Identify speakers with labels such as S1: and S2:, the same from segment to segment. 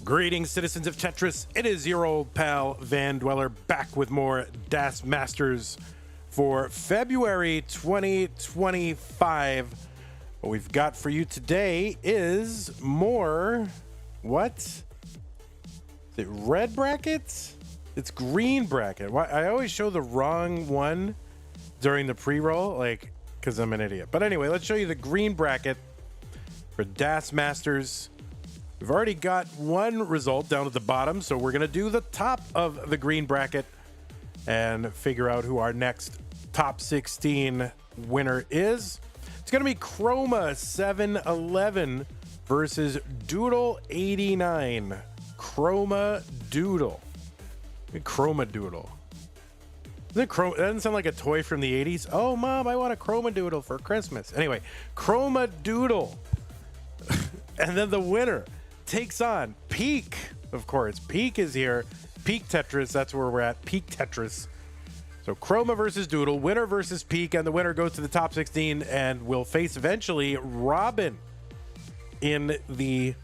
S1: Greetings, citizens of Tetris. It is your old pal Van Dweller back with more Das Masters for February 2025. What we've got for you today is more. What? Is it red brackets? It's green bracket. Why? I always show the wrong one during the pre-roll, like, because I'm an idiot. But anyway, let's show you the green bracket for Das Masters. We've already got one result down at the bottom, so we're going to do the top of the green bracket and figure out who our next top 16 winner is. It's going to be Chroma 711 versus Doodle 89. Chroma Doodle. Chroma Doodle. Isn't it Chroma? That doesn't sound like a toy from the 80s. Oh, Mom, I want a Chroma Doodle for Christmas. Anyway, Chroma Doodle. And then the winner takes on Pkric, of course. Pkric is here. Pkric Tetris, that's where we're at. Pkric Tetris. So Chroma versus Doodle, winner versus Pkric, and the winner goes to the top 16 and will face eventually Robin in the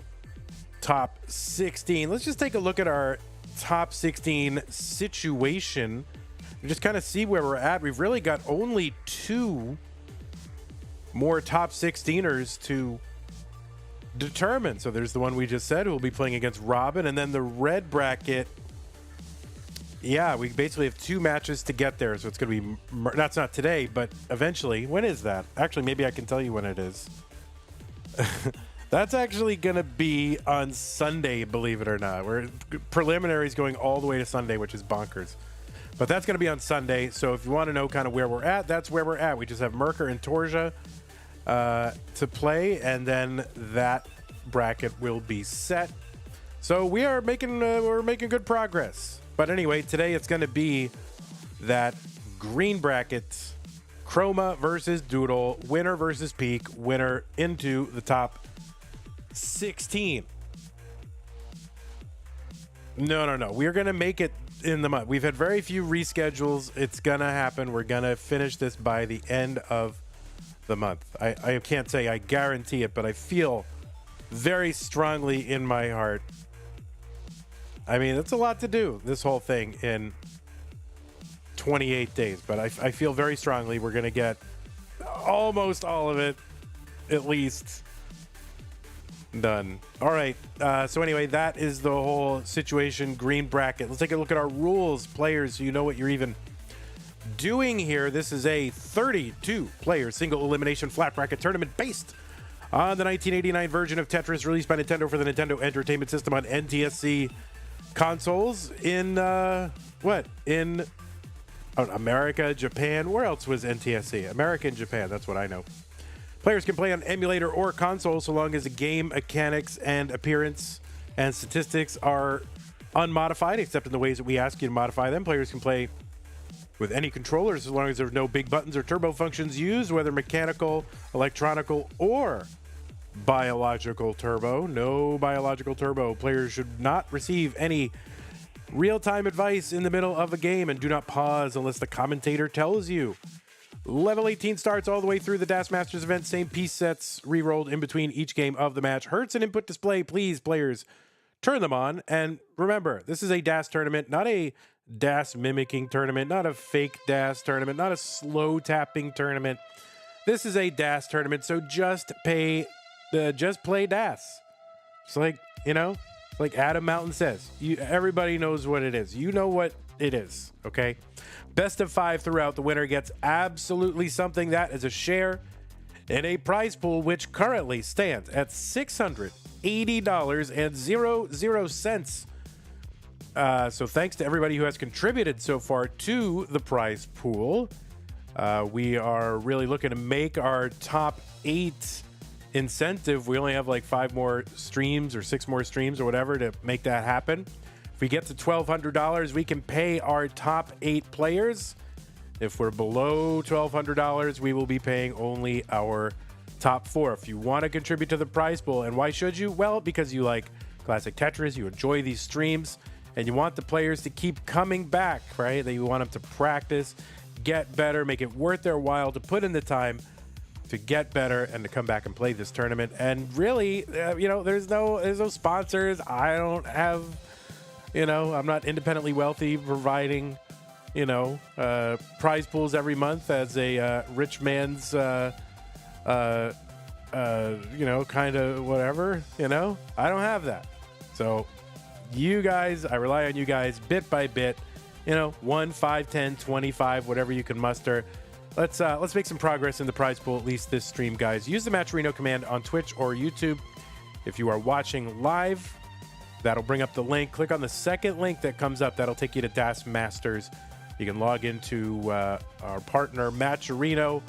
S1: top 16. Let's just take a look at our top 16 situation and just kind of see where we're at. We've really got only two more top 16ers to determine. So there's the one we just said who will be playing against Robin, and then the red bracket. Yeah, we basically have two matches to get there, so it's going to be that's not today, but eventually. When is that? Actually, maybe I can tell you when it is. That's actually going to be on Sunday, believe it or not. We're preliminaries going all the way to Sunday, which is bonkers. But that's going to be on Sunday. So if you want to know kind of where we're at, that's where we're at. We just have Merker and Torja to play, and then that bracket will be set. So we are making good progress. But anyway, today it's going to be that green bracket, Chroma versus Doodle, winner versus Pkric, winner into the top 16. No. We're going to make it in the month. We've had very few reschedules. It's going to happen. We're going to finish this by the end of the month. I can't say I guarantee it, but I feel very strongly in my heart. I mean, it's a lot to do, this whole thing, in 28 days, but I feel very strongly we're going to get almost all of it, at least, done. All right, so anyway, that is the whole situation, green bracket. Let's take a look at our rules, players, so you know what you're even doing here. This is a 32-player single elimination flat bracket tournament based on the 1989 version of Tetris released by Nintendo for the Nintendo Entertainment System on NTSC consoles in America, Japan. Where else was NTSC? America and Japan, that's what I know. Players can play on emulator or console so long as the game mechanics and appearance and statistics are unmodified, except in the ways that we ask you to modify them. Players can play with any controllers as long as there's no big buttons or turbo functions used, whether mechanical, electronical, or biological turbo. No biological turbo. Players should not receive any real-time advice in the middle of a game, and do not pause unless the commentator tells you. Level 18 starts all the way through the Das Masters event. Same piece sets re-rolled in between each game of the match. Hertz and input display. Please, players, turn them on. And remember, this is a Das tournament, not a Das mimicking tournament, not a fake Das tournament, not a slow tapping tournament. This is a Das tournament, so just play Das. It's like, like Adam Mountain says, everybody knows what it is. You know what it is, okay? Best of 5 throughout. The winner gets absolutely something. That is a share in a prize pool, which currently stands at $680.00. So thanks to everybody who has contributed so far to the prize pool. We are really looking to make our top 8 incentive. We only have like 5 more streams or 6 more streams or whatever to make that happen. If we get to $1,200, we can pay our top 8 players. If we're below $1,200, we will be paying only our top 4. If you want to contribute to the prize pool, and why should you? Well, because you like classic Tetris, you enjoy these streams, and you want the players to keep coming back, right? That you want them to practice, get better, make it worth their while to put in the time to get better and to come back and play this tournament. And really, you know, there's no sponsors. I don't have, you know, I'm not independently wealthy providing, you know, prize pools every month as a rich man's, you know, kind of whatever, you know. I don't have that. So you guys, I rely on you guys bit by bit, you know, 1, 5, 10, 25, whatever you can muster. Let's make some progress in the prize pool, at least this stream, guys. Use the Matcherino command on Twitch or YouTube. If you are watching live, that'll bring up the link. Click on the second link that comes up. That'll take you to DAS Masters. You can log into our partner, Matcherino,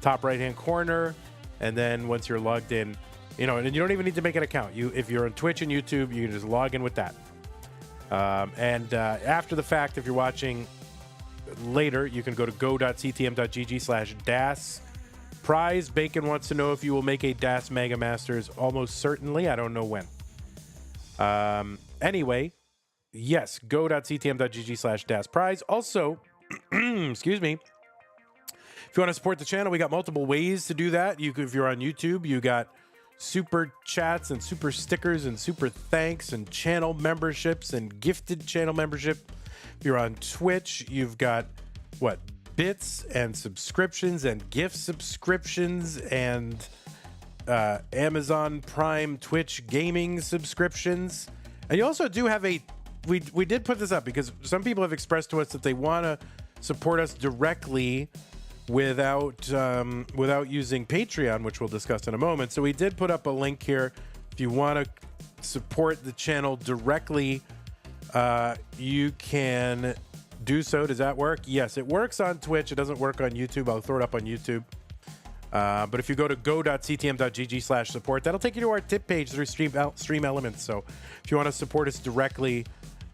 S1: top right-hand corner. And then once you're logged in, you know, and you don't even need to make an account. If you're on Twitch and YouTube, you can just log in with that. After the fact, if you're watching later, you can go to go.ctm.gg/DAS. Prize Bacon wants to know if you will make a DAS Mega Masters. Almost certainly. I don't know when. Anyway, yes, go.ctm.gg/DAS prize. Also, excuse me, if you want to support the channel, we got multiple ways to do that. If you're on YouTube, you got super chats and super stickers and super thanks and channel memberships and gifted channel membership. If you're on Twitch, you've got what? Bits and subscriptions and gift subscriptions and Amazon Prime Twitch gaming subscriptions. And you also do have we did put this up because some people have expressed to us that they want to support us directly without using Patreon, which we'll discuss in a moment. So we did put up a link here. If you want to support the channel directly, you can do so. Does that work? Yes, it works on Twitch. It doesn't work on YouTube. I'll throw it up on YouTube. But if you go to go.ctm.gg/support, that'll take you to our tip page through Stream Elements. So if you want to support us directly,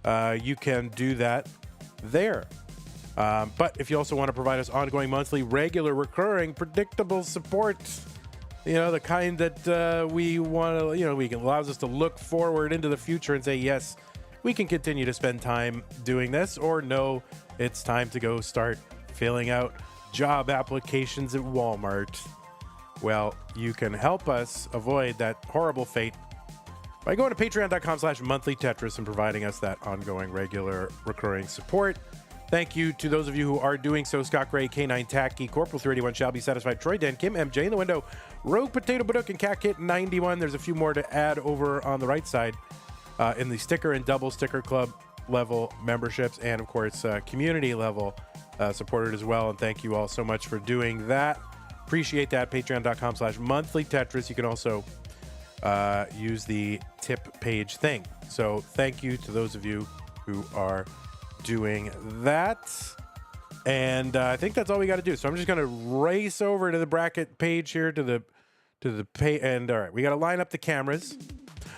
S1: you can do that there. But if you also want to provide us ongoing, monthly, regular, recurring, predictable support, you know, the kind that we want to, you know, allows us to look forward into the future and say, yes, we can continue to spend time doing this, or no, it's time to go start filling out job applications at Walmart. Well, you can help us avoid that horrible fate by going to patreon.com/monthlytetris and providing us that ongoing, regular, recurring support. Thank you to those of you who are doing so. Scott Gray, K9 Tacky, Corporal 381, Shall Be Satisfied, Troy Dan, Kim, MJ in the window, Rogue Potato Baduk, and Cat Kit 91. There's a few more to add over on the right side in the sticker and double sticker club level memberships, and of course community level supported as well. And thank you all so much for doing that. Appreciate that. Patreon.com/monthlytetris. You can also use the tip page thing. So thank you to those of you who are doing that. And I think that's all we got to do. So I'm just going to race over to the bracket page here to the pay. And all right, we got to line up the cameras.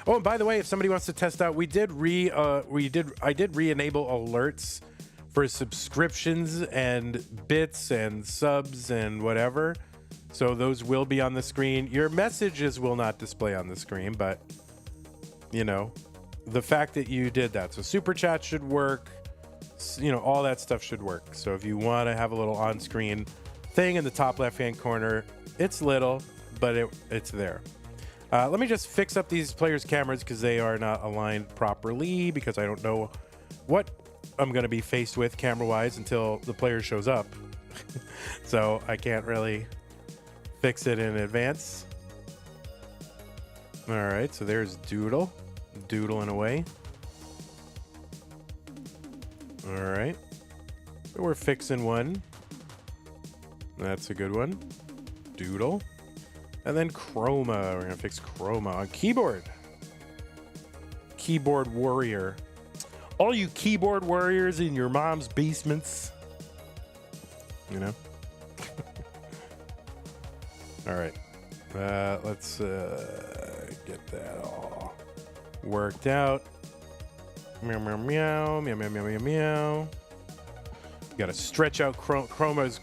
S1: Oh, and by the way, if somebody wants to test out, I did re-enable alerts for subscriptions and bits and subs and whatever. So those will be on the screen. Your messages will not display on the screen, but you know, the fact that you did that. So super chat should work. You know, all that stuff should work. So if you want to have a little on-screen thing in the top left-hand corner, it's little, but it's there. Let me just fix up these players' cameras because they are not aligned properly, because I don't know what I'm going to be faced with camera-wise until the player shows up. So I can't really fix it in advance. All right, so there's Doodle. Doodling away. All right. So we're fixing one. That's a good one. Doodle. And then Chroma. We're going to fix Chroma on keyboard. Keyboard warrior. All you keyboard warriors in your mom's basements. You know? All right. Let's get that all worked out. Meow, meow, meow, meow, meow, meow, meow, meow. You got to stretch out Chroma's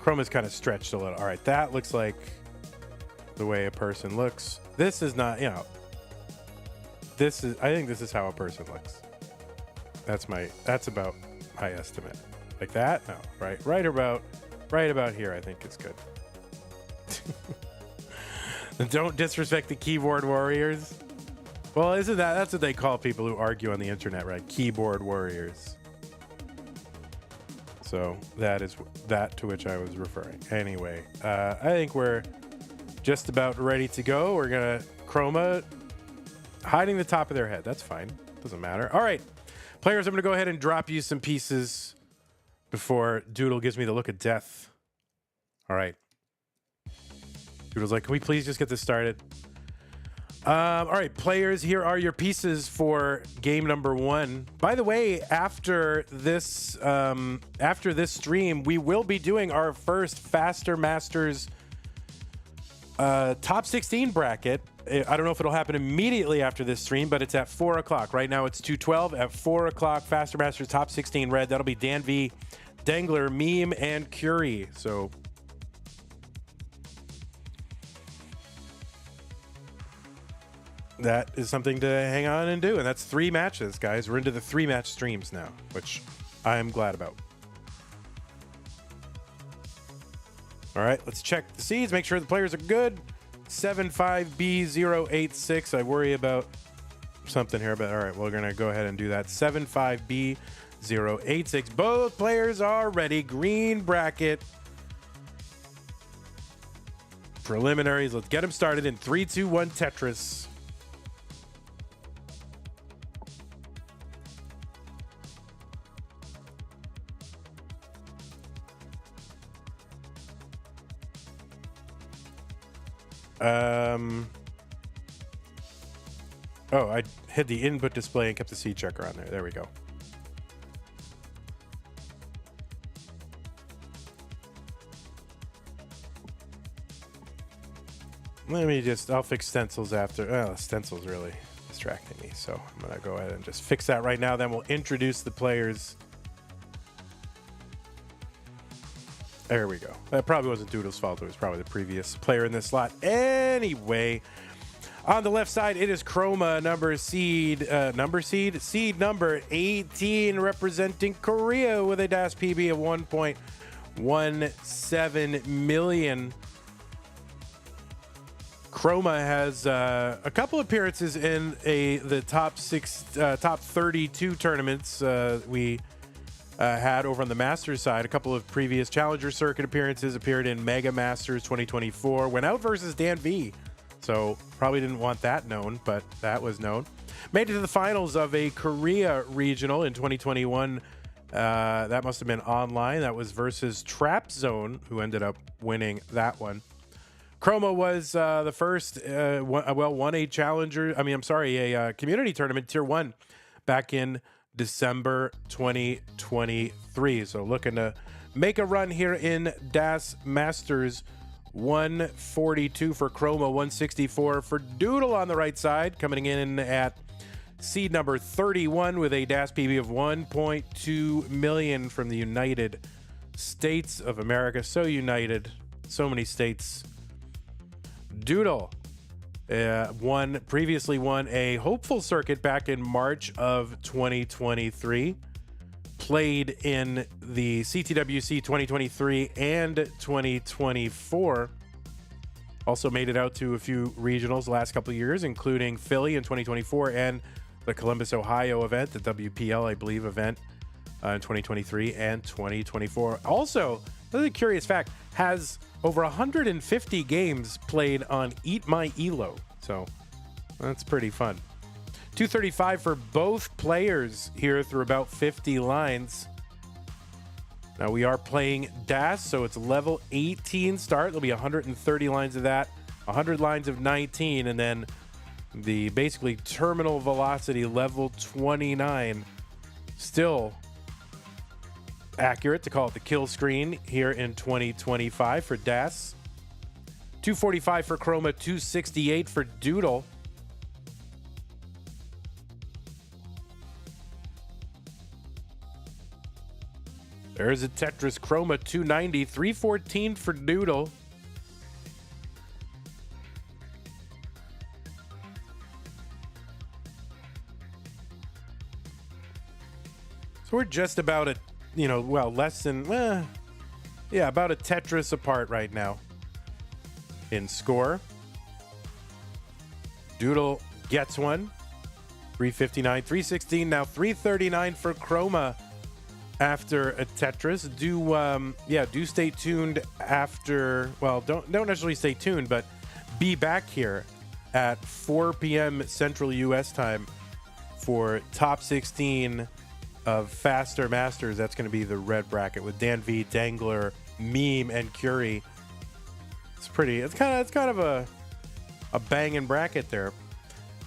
S1: kind of stretched a little. All right, that looks like the way a person looks. This is not, you know, I think this is how a person looks. That's about my estimate. Like that? No, right about here, I think it's good. Don't disrespect the keyboard warriors. Well, that's what they call people who argue on the internet, right? Keyboard warriors. So that is that to which I was referring. Anyway, I think we're just about ready to go. We're gonna Chroma hiding the top of their head. That's fine. Doesn't matter. All right, players, I'm gonna go ahead and drop you some pieces before Doodle gives me the look of death. All right. Doodle's like, can we please just get this started? All right, players, here are your pieces for game number 1. By the way, after this stream, we will be doing our first Faster Masters top 16 bracket. I don't know if it'll happen immediately after this stream, but it's at 4 o'clock. Right now it's 2:12. At 4 o'clock, Faster Masters top 16 red. That'll be Dan V, Dangler, Meme, and Curie. So that is something to hang on and do. And that's 3 matches, guys. We're into the 3-match streams now, which I am glad about. All right, let's check the seeds, make sure the players are good. 75B086. I worry about something here, but all right, we're going to go ahead and do that. 75B086. Both players are ready. Green bracket. Preliminaries. Let's get them started in 3, 2, 1, Tetris. Oh, I hid the input display and kept the seed checker on there. There we go. I'll fix stencils after. Oh, stencils really distracting me. So I'm going to go ahead and just fix that right now. Then we'll introduce the players. There we go. That probably wasn't Doodle's fault. It was probably the previous player in this slot. Anyway, on the left side, it is Chroma, seed number 18, representing Korea with a DAS PB of 1.17 million. Chroma has a couple appearances in the top 32 tournaments we had over on the Masters side. A couple of previous Challenger Circuit appearances, appeared in Mega Masters 2024, went out versus Dan V. So probably didn't want that known, but that was known. Made it to the finals of a Korea regional in 2021. That must have been online. That was versus Trap Zone, who ended up winning that one. Chroma was the first, won a Challenger, a community tournament, Tier 1, back in December 2023. So looking to make a run here in DAS Masters. 142 for Chroma, 164 for Doodle on the right side, coming in at seed number 31 with a DAS PB of 1.2 million from the United States of America. So united, so many states. Doodle previously won a hopeful circuit back in March of 2023. Played in the CTWC 2023 and 2024. Also made it out to a few regionals the last couple of years, including Philly in 2024 and the Columbus, Ohio event, the WPL, I believe, event in 2023 and 2024. Also, another curious fact, has over 150 games played on Eat My Elo. So that's pretty fun. 235 for both players here through about 50 lines. Now we are playing DAS, so it's level 18 start. There'll be 130 lines of that, 100 lines of 19, and then the basically terminal velocity level 29. Still accurate to call it the kill screen here in 2025 for DAS. 245 for Chroma, 268 for Doodle. There's a Tetris Chroma, 290, 314 for Doodle. So we're just about less than, about a Tetris apart right now. in score. Doodle gets one. 359, 316, now 339 for Chroma after a Tetris. Do stay tuned after, well, don't necessarily stay tuned, but be back here at 4 p.m. Central U.S. time for top 16 of Faster Masters. That's going to be the red bracket with Dan V, Dangler, Meme, and Curie. It's kind of a banging bracket there.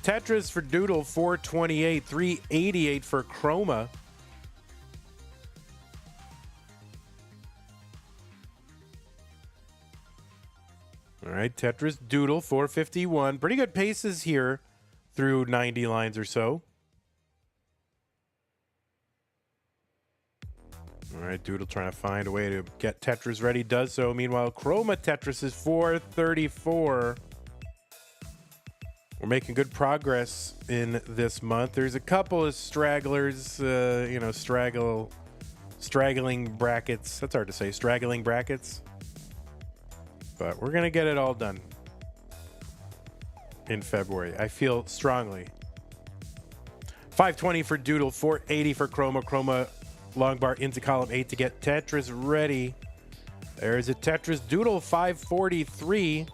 S1: Tetris for Doodle, 428, 388 for Chroma. All right, Tetris, Doodle, 451. Pretty good paces here through 90 lines or so. All right, Doodle trying to find a way to get Tetris ready, does so. Meanwhile, Chroma Tetris is 434. We're making good progress in this month. There's a couple of stragglers, straggling brackets. That's hard to say, straggling brackets. But we're going to get it all done in February. I feel strongly. 520 for Doodle, 480 for Chroma. Chroma long bar into column 8 to get Tetris ready. There's a Tetris. Doodle, 543.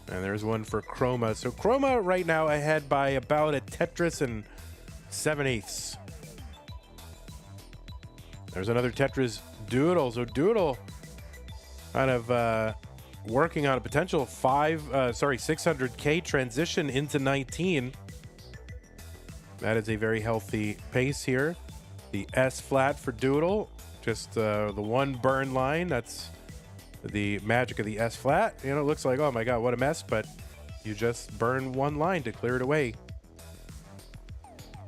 S1: And there's one for Chroma. So Chroma right now ahead by about a Tetris and 7/8. There's another Tetris. Doodle. So Doodle kind of working on a potential 600K transition into 19. That is a very healthy pace here. The S flat for Doodle. Just the one burn line. That's the magic of the S flat. It looks like, oh my god, what a mess, but you just burn one line to clear it away.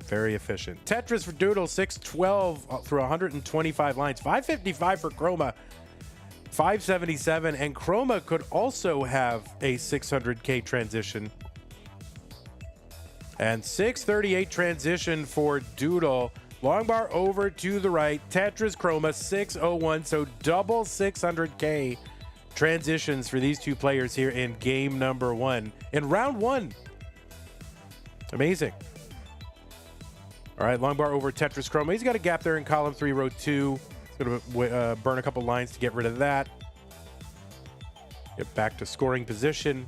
S1: Very efficient. Tetris for Doodle, 612 through 125 lines. 555 for Chroma, 577, and Chroma could also have a 600K transition. And 638 transition for Doodle. Long bar over to the right. Tetris, Chroma, 601. So double 600K transitions for these two players here in game number 1. In round 1. Amazing. All right, long bar over Tetris, Chroma. He's got a gap there in column 3, row 2. He's going to burn a couple lines to get rid of that. Get back to scoring position.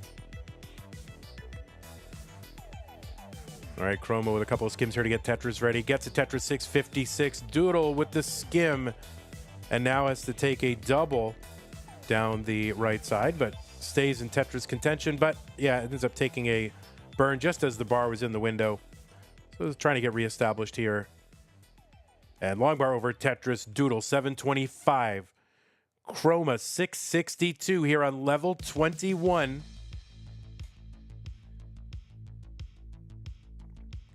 S1: All right, Chroma with a couple of skims here to get Tetris ready. Gets a Tetris, 656. Doodle with the skim. And now has to take a double down the right side, but stays in Tetris contention. But yeah, it ends up taking a burn just as the bar was in the window. So it's trying to get reestablished here. And long bar over Tetris. Doodle, 725. Chroma, 662 here on level 21.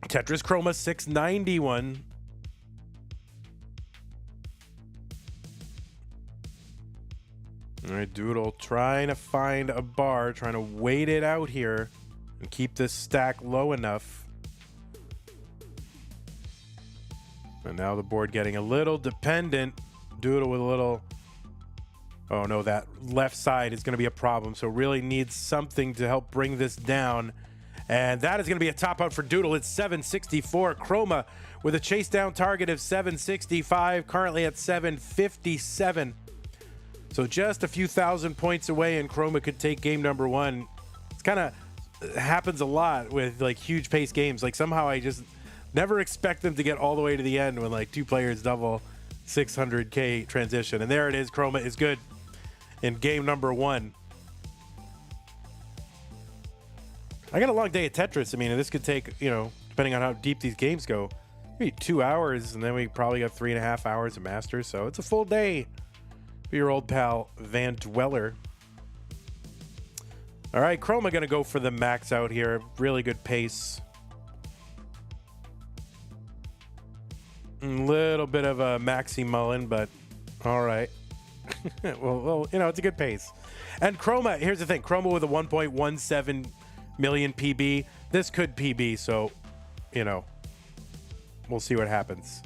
S1: Tetris, Chroma, 691. All right, Doodle trying to find a bar, trying to wait it out here and keep this stack low enough. And now the board getting a little dependent. Doodle with a little... Oh no, that left side is going to be a problem. So really needs something to help bring this down. And that is going to be a top out for Doodle. It's 764. Chroma with a chase down target of 765, currently at 757. So just a few thousand points away, and Chroma could take game number 1. It's kind of happens a lot with like huge pace games. Like somehow I just never expect them to get all the way to the end when like two players double 600K transition. And there it is. Chroma is good in game number 1. I got a long day at Tetris. I mean, this could take, depending on how deep these games go, maybe 2 hours, and then we probably got 3.5 hours of Masters. So it's a full day for your old pal Van Dweller. All right, Chroma going to go for the max out here. Really good pace. A little bit of a maxi mullen, but all right. well, it's a good pace. And Chroma, here's the thing. Chroma with a 1.17 million PB. This could PB, so, we'll see what happens.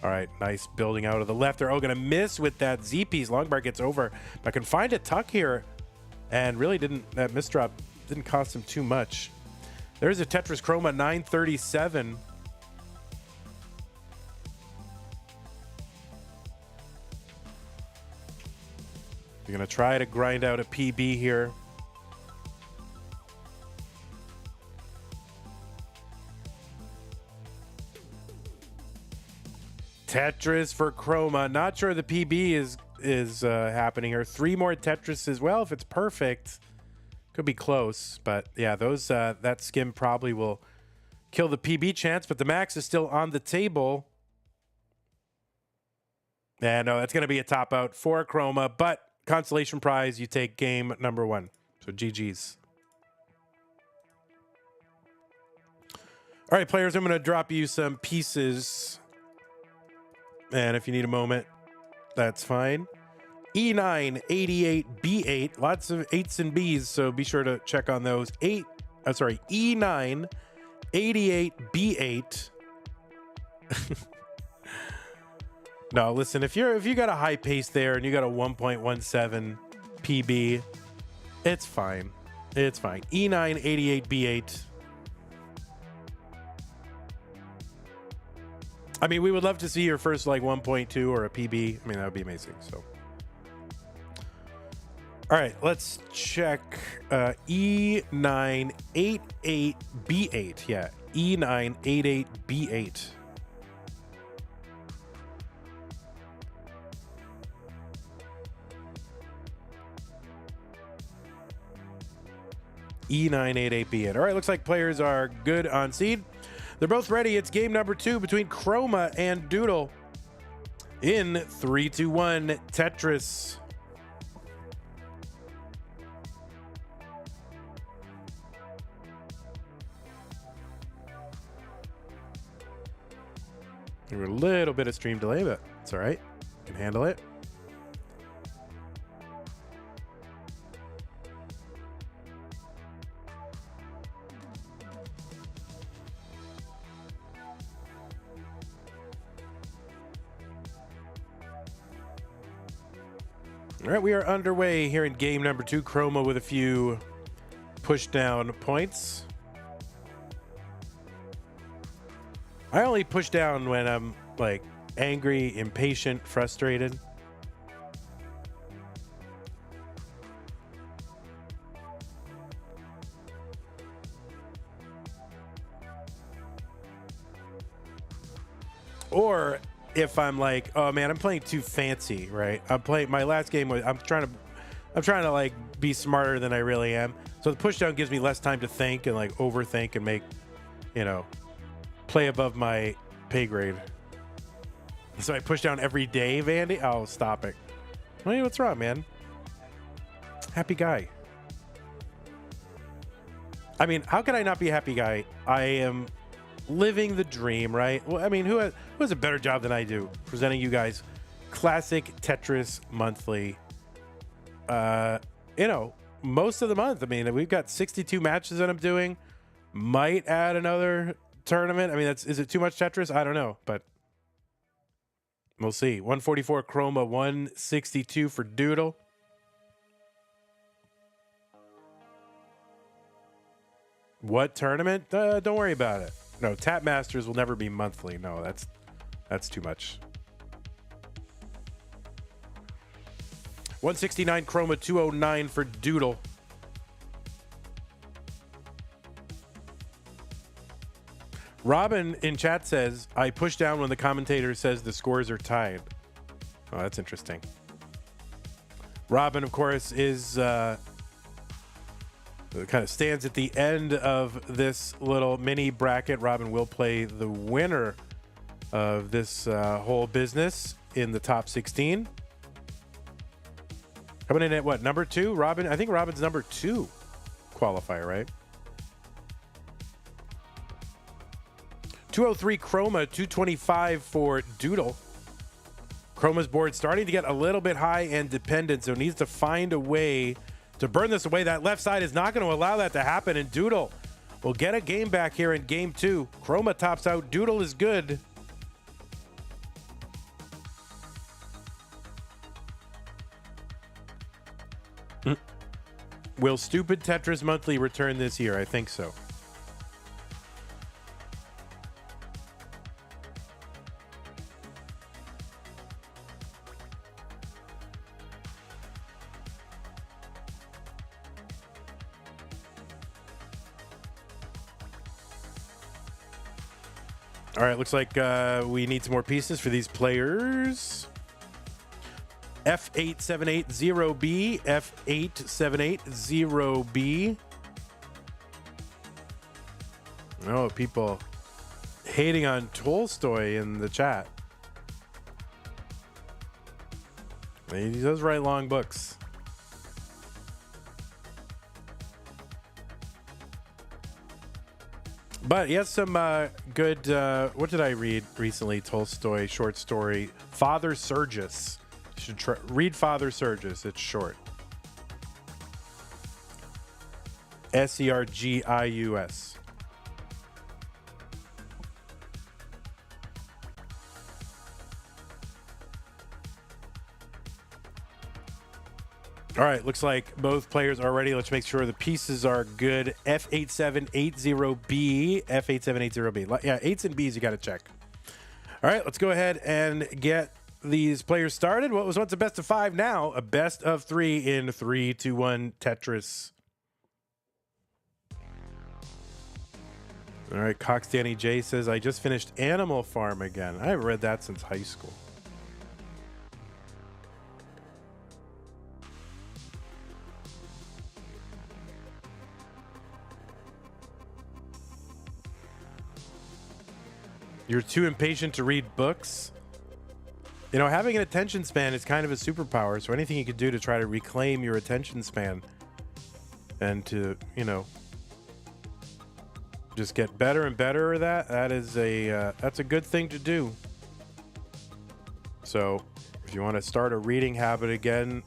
S1: All right, nice building out of the left. They're all going to miss with that Z piece. Long bar gets over. But I can find a tuck here And really that misdrop didn't cost him too much. There's a Tetris Chroma 937. You're going to try to grind out a PB here. Tetris for Chroma. Not sure the PB is happening here. 3 more Tetris as well. If it's perfect, could be close. But yeah, those that skim probably will kill the PB chance. But the max is still on the table. And no, that's going to be a top out for Chroma. But consolation prize, you take game number 1. So GG's. All right, players, I'm going to drop you some pieces. And if you need a moment, that's fine. E9, 88, B8. Lots of 8s and Bs, so be sure to check on those. E9, 88, B8. No, listen, if you got a high pace there and you got a 1.17 PB, it's fine. It's fine. E9, 88, B8. I mean, we would love to see your first like 1.2 or a PB. I mean, that would be amazing. So, all right, let's check E9, 88, B8. Yeah, E9, 88, B8. E988B8. All right, looks like players are good on seed. They're both ready. It's game number 2 between Chroma and Doodle in 3, 2, 1 Tetris. There were a little bit of stream delay, but it's all right. You can handle it. All right, we are underway here in game number 2. Chroma with a few push down points. I only push down when I'm like angry, impatient, frustrated. Or if I'm like, oh man, I'm playing too fancy, right? I'm playing my last game was I'm trying to like be smarter than I really am. So the push down gives me less time to think and like overthink and make, you know, play above my pay grade. So I push down every day, Vandy. Oh, stop it. Hey, what's wrong, man? Happy guy. I mean, how could I not be a happy guy? I am living the dream, right? Well, I mean, who has a better job than I do presenting you guys classic Tetris monthly? You know, most of the month. I mean, we've got 62 matches that I'm doing. Might add another tournament. I mean, is it too much Tetris? I don't know, but we'll see. 144 Chroma, 162 for Doodle. What tournament? Don't worry about it. No, Tap Masters will never be monthly. No, that's too much. 169 Chroma, 209 for Doodle. Robin in chat says, I push down when the commentator says the scores are tied. Oh, that's interesting. Robin, of course, is kind of stands at the end of this little mini bracket. Robin will play the winner of this whole business in the top 16. Coming in at what, number 2? Robin, I think Robin's number 2 qualifier, right? 203 Chroma, 225 for Doodle. Chroma's board starting to get a little bit high and dependent, so needs to find a way to burn this away. That left side is not going to allow that to happen, and Doodle will get a game back here in game 2. Chroma tops out. Doodle is good. Will Stupid Tetris Monthly return this year? I think so. All right, looks like we need some more pieces for these players. F8780B, F8780B. Oh, people hating on Tolstoy in the chat. He does write long books. But he has some good, what did I read recently? Tolstoy short story, Father Sergius. You should read Father Sergius. It's short. Sergius. All right, looks like both players are ready. Let's make sure the pieces are good. F8780B, F8780B. Yeah, 8s and Bs you got to check. All right, let's go ahead and get these players started. What was once a best of 5, now a best of 3 in 3, 2, 1 Tetris. All right, Cox Danny J says, I just finished Animal Farm again. I haven't read that since high school. You're too impatient to read books. You know, having an attention span is kind of a superpower. So anything you could do to try to reclaim your attention span and to, you know, just get better and better at that is that's a good thing to do. So if you want to start a reading habit again,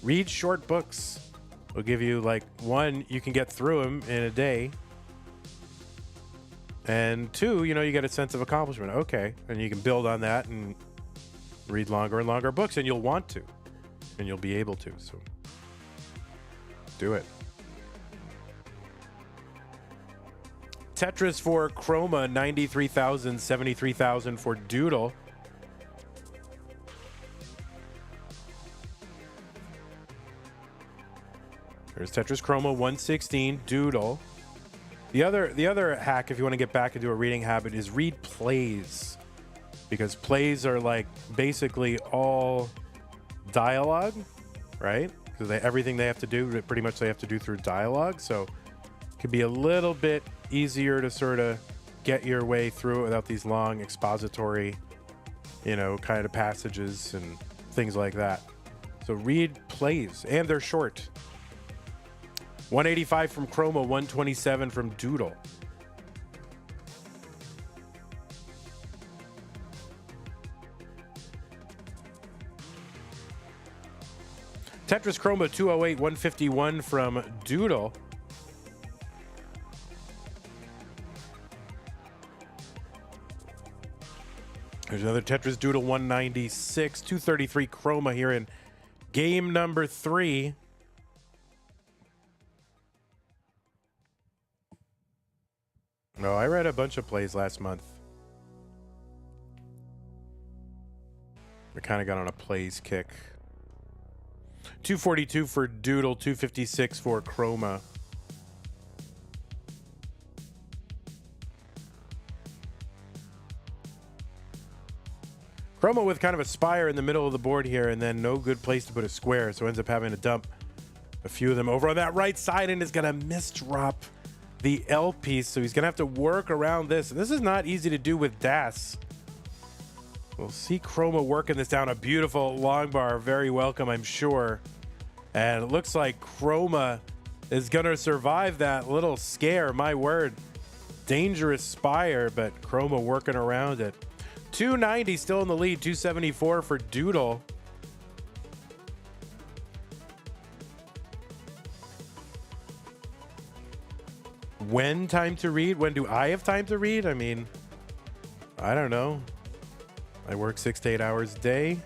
S1: read short books. It'll give you like 1, you can get through them in a day. And 2, you know, you get a sense of accomplishment. Okay. And you can build on that and read longer and longer books, and you'll want to, and you'll be able to. So do it. Tetris for Chroma, 93,000, 73,000 for Doodle. There's Tetris Chroma, 116, Doodle. The other hack, if you want to get back into a reading habit, is read plays, because plays are like basically all dialogue, right? Because everything they have to do, pretty much they have to do through dialogue. So it can be a little bit easier to sort of get your way through it without these long expository, you know, kind of passages and things like that. So read plays, and they're short. 185 from Chroma, 127 from Doodle. Tetris Chroma, 208, 151 from Doodle. There's another Tetris Doodle, 196, 233 Chroma here in game number 3. No, I read a bunch of plays last month. I kind of got on a plays kick. 242 for Doodle, 256 for Chroma. Chroma with kind of a spire in the middle of the board here, and then no good place to put a square, so ends up having to dump a few of them over on that right side, and is going to misdrop the L piece, so he's going to have to work around this. And this is not easy to do with DAS. We'll see Chroma working this down. A beautiful long bar, very welcome, I'm sure. And it looks like Chroma is going to survive that little scare, my word. Dangerous spire, but Chroma working around it. 290 still in the lead, 274 for Doodle. When time to read? When do I have time to read? I mean, I don't know. I work 6 to 8 hours a day.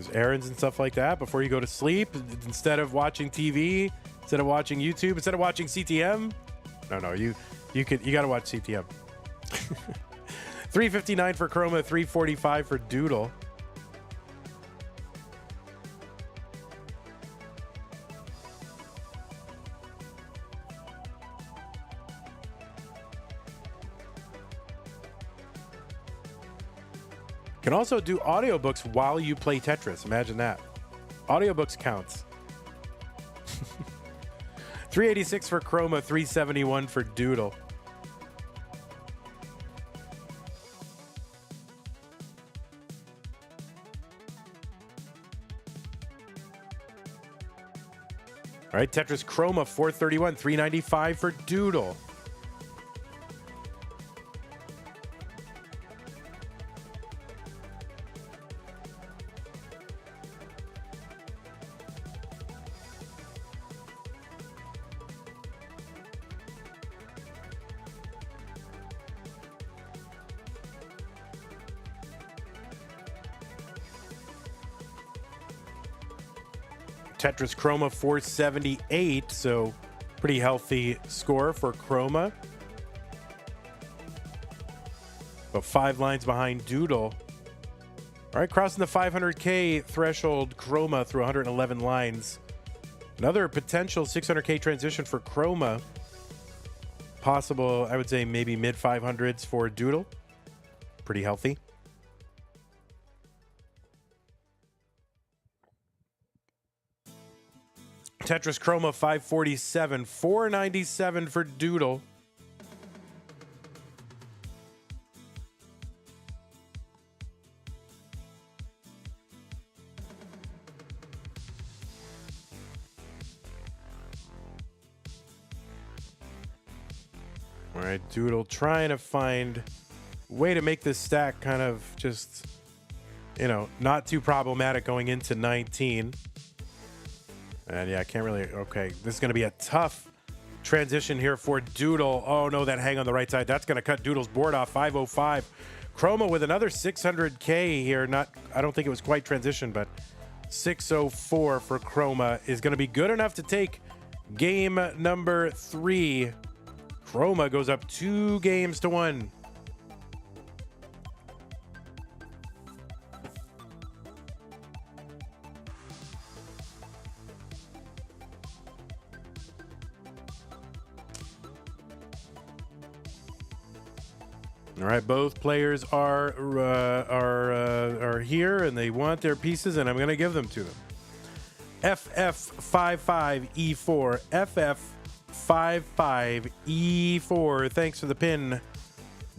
S1: There's errands and stuff like that before you go to sleep. Instead of watching TV, instead of watching YouTube, instead of watching CTM. No, you got to watch CTM. 359 for Chroma, 345 for Doodle. Can also do audiobooks while you play Tetris. Imagine that. Audiobooks counts. 386 for Chroma, 371 for Doodle. All right, Tetris Chroma, 431, 395 for Doodle. Tetris Chroma 478, so pretty healthy score for Chroma. But 5 lines behind Doodle. All right, crossing the 500K threshold, Chroma through 111 lines. Another potential 600K transition for Chroma. Possible, I would say maybe mid 500s for Doodle. Pretty healthy. Tetris Chroma 547, 497 for Doodle. All right, Doodle trying to find a way to make this stack kind of just, not too problematic going into 19. And yeah, I can't really, okay. This is going to be a tough transition here for Doodle. Oh no, that hang on the right side. That's going to cut Doodle's board off, 505. Chroma with another 600K here. I don't think it was quite transition, but 604 for Chroma is going to be good enough to take game number 3. Chroma goes up 2 games to 1. All right, both players are here, and they want their pieces, and I'm going to give them to them. FF55E4, FF55E4. Thanks for the pin,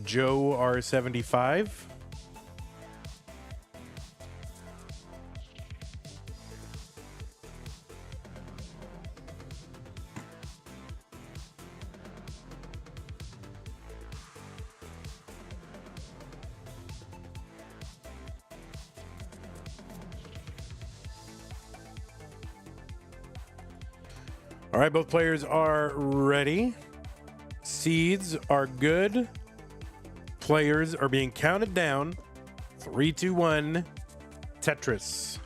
S1: Joe R75. All right, both players are ready. Seeds are good. Players are being counted down. 3, 2, 1. Tetris.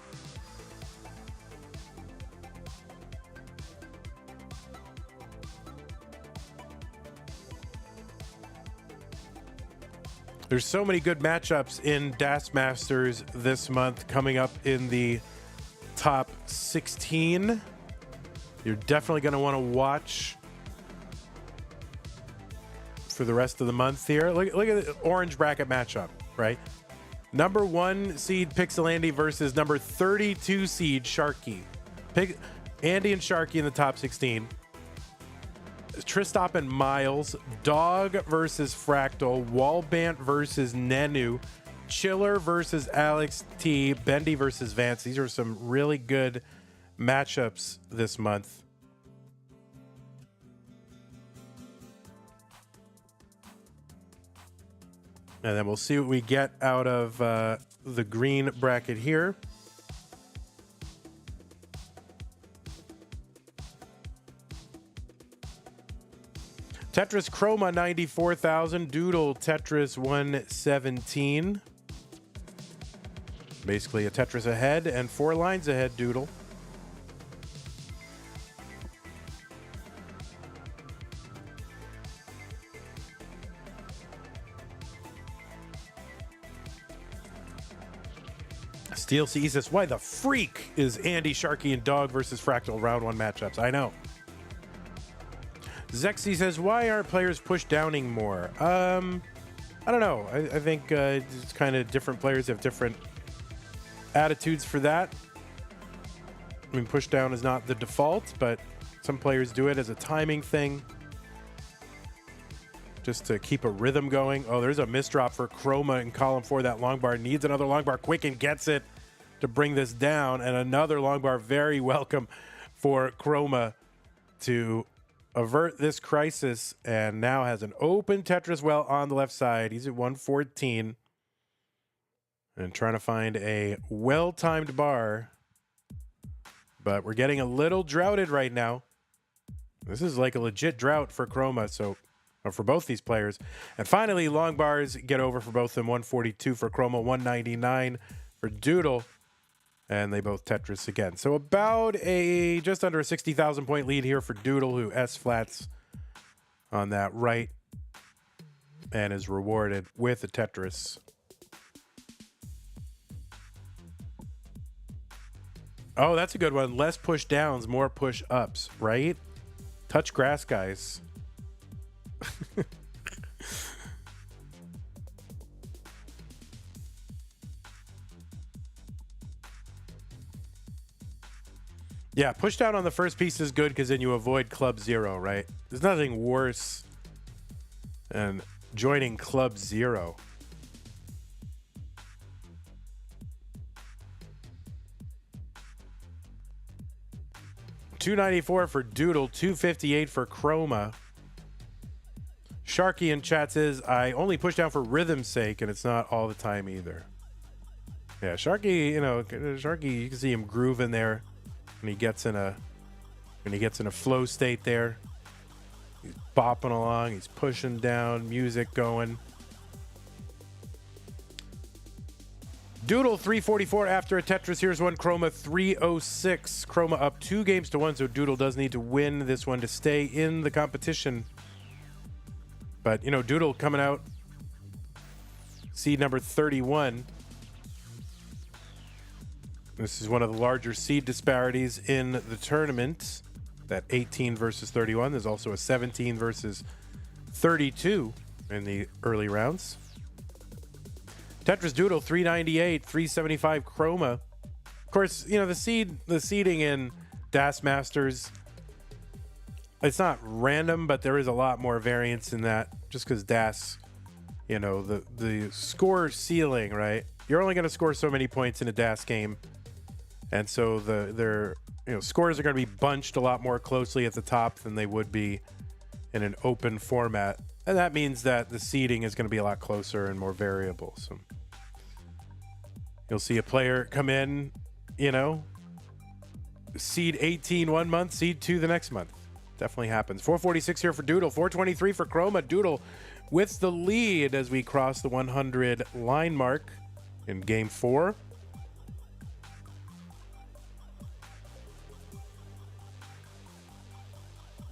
S1: There's so many good matchups in Das Masters this month coming up in the top 16. You're definitely going to want to watch for the rest of the month here. Look at the orange bracket matchup, right? Number 1 seed Pixelandy versus number 32 seed Sharky. Andy and Sharky in the top 16. Tristop and Miles. Dog versus Fractal. Wallbant versus Nenu. Chiller versus Alex T. Bendy versus Vance. These are some really good matchups this month. And then we'll see what we get out of the green bracket here. Tetris Chroma 94,000. Doodle Tetris 117. Basically a Tetris ahead and 4 lines ahead, Doodle. Steel C says, why the freak is Andy, Sharky, and Dog versus Fractal round 1 matchups? I know. Zexy says, why aren't players push downing more? I don't know. I think it's kind of different players have different attitudes for that. I mean, push down is not the default, but some players do it as a timing thing. Just to keep a rhythm going. Oh, there's a misdrop for Chroma in column 4. That long bar needs another long bar quick and gets it to bring this down. And another long bar, very welcome for Chroma to avert this crisis, and now has an open Tetris well on the left side. He's at 114 and trying to find a well-timed bar, but we're getting a little droughted right now. This is like a legit drought for Chroma, so for both these players. And finally, long bars get over for both of them. 142 for Chroma, 199 for Doodle. And they both Tetris again. So about just under a 60,000 point lead here for Doodle, who S-flats on that right and is rewarded with a Tetris. Oh, that's a good one. Less push downs, more push ups, right? Touch grass, guys. Yeah, push down on the first piece is good because then you avoid club 0, right? There's nothing worse than joining club 0. $294 for Doodle, $258 for Chroma. Sharky in chat says, I only push down for rhythm's sake, and it's not all the time either. Yeah, Sharky, Sharky, you can see him grooving there. When he gets in a flow state there, he's bopping along, he's pushing down, music going. Doodle 344 after a Tetris. Here's one. Chroma 306. Chroma up 2-1, so Doodle does need to win this one to stay in the competition. But Doodle coming out seed number 31. This is one of the larger seed disparities in the tournament. That 18 versus 31. There's also a 17 versus 32 in the early rounds. Tetris Doodle 398, 375 Chroma. Of course, the seeding in DAS Masters, it's not random, but there is a lot more variance in that just because DAS, the score ceiling, right? You're only going to score so many points in a DAS game. And so their scores are going to be bunched a lot more closely at the top than they would be in an open format. And that means that the seeding is going to be a lot closer and more variable. So you'll see a player come in, seed 18 one month, seed 2 the next month. Definitely happens. 446 here for Doodle, 423 for Chroma. Doodle with the lead as we cross the 100 line mark in game 4.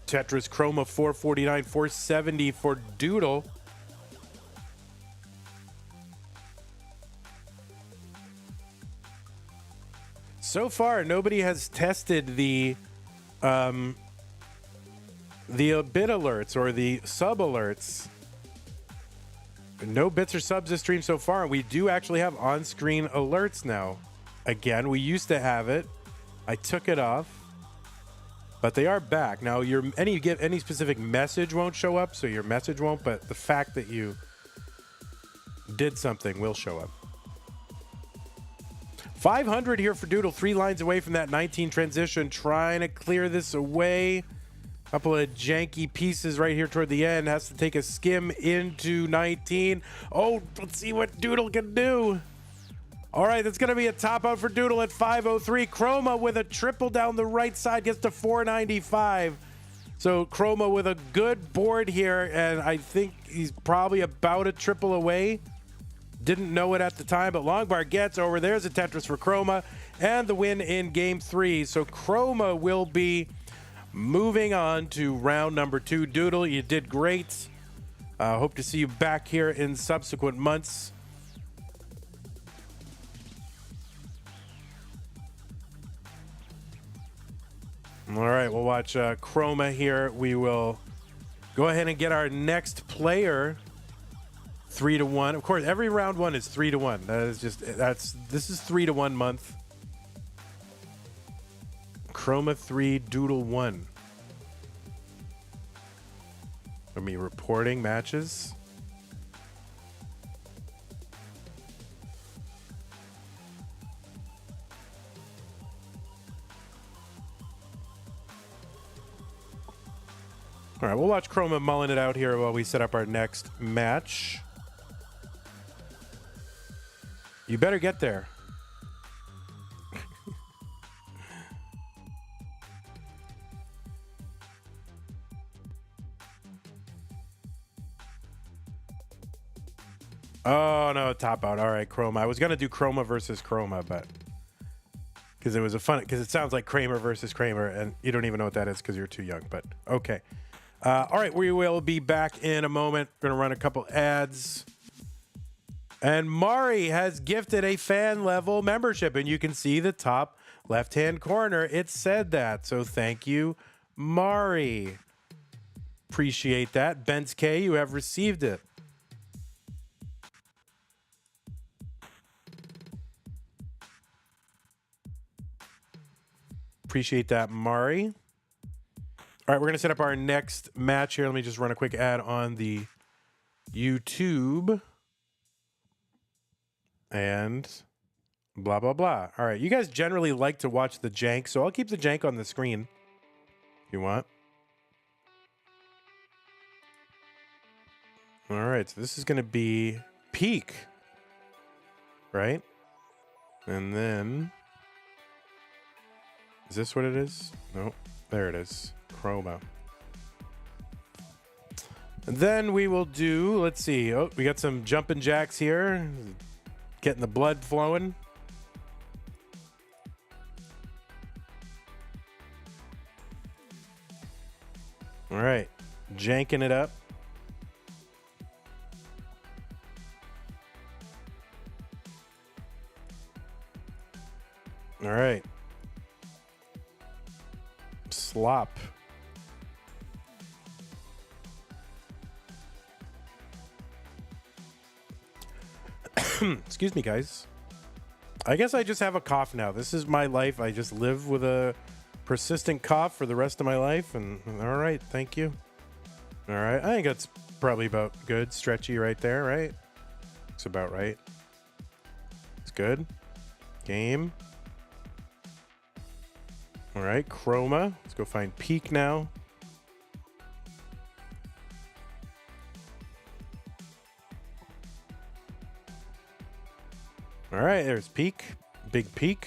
S1: Tetris Chroma 449, 470 for Doodle. So far, nobody has tested the bit alerts or the sub alerts. No bits or subs this stream so far. We do actually have on-screen alerts now. Again, we used to have it. I took it off. But they are back. Now, any specific message won't show up, so your message won't, but the fact that you did something will show up. 500 here for Doodle, 3 lines away from that 19 transition, trying to clear this away. Couple of janky pieces right here toward the end. Has to take a skim into 19. Oh, let's see what Doodle can do. All right, that's going to be a top out for Doodle at 503. Chroma with a triple down the right side gets to 495. So Chroma with a good board here, and I think he's probably about a triple away Didn't know it at the time, but Longbar gets over. There's a Tetris for Chroma and the win in game 3. So Chroma will be moving on to round number 2. Doodle, you did great. Hope to see you back here in subsequent months. All right, we'll watch Chroma here. We will go ahead and get our next player 3-1. Of course, every round 1 is 3-1. That is just this is 3-1 month. Chroma 3, Doodle 1. Let me reporting matches. All right, we'll watch Chroma mulling it out here while we set up our next match. You better get there. Oh, no, top out. All right, Chroma. I was going to do Chroma versus Chroma, but because it was because it sounds like Kramer versus Kramer, and you don't even know what that is because you're too young, but okay. All right, we will be back in a moment. We're going to run a couple ads. And Mari has gifted a fan level membership, and you can see the top left-hand corner. It said that, so thank you, Mari. Appreciate that. Benz K, you have received it. Appreciate that, Mari. All right, we're going to set up our next match here. Let me just run a quick ad on the YouTube. And blah, blah, blah. All right, you guys generally like to watch the jank, so I'll keep the jank on the screen if you want. All right, so this is going to be Pkric, right? And then, is this what it is? Nope, there it is. Chroma. And then we will do, let's see. Oh, we got some jumping jacks here. Getting the blood flowing. All right. Janking it up. All right. Slop. Excuse me, guys. I guess I just have a cough now. This is my life. I just live with a persistent cough for the rest of my life. And all right, thank you. All right, I think that's probably about good. Stretchy right there, right? It's about right. It's good. Game. All right, Chroma. Let's go find Pkric now. All right, there's Pkric. Big Pkric.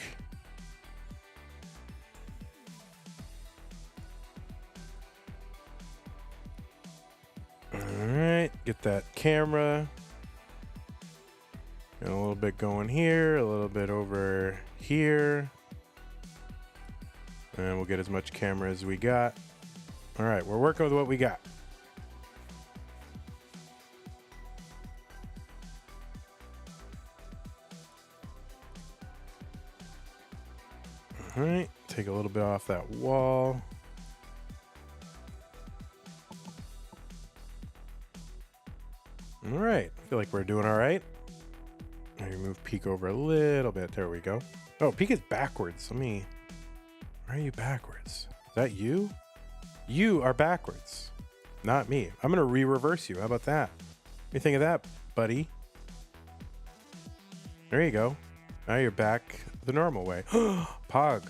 S1: All right, get that camera. Got a little bit going here, a little bit over here. And we'll get as much camera as we got. All right, we're working with what we got. All right, take a little bit off that wall. All right, I feel like we're doing all right. Let me move Pkric over a little bit. There we go. Oh, Pkric is backwards. Why are you backwards? Is that you? You are backwards, not me. I'm gonna reverse you. How about that? What do you think of that, buddy? There you go. Now you're back the normal way. Pog.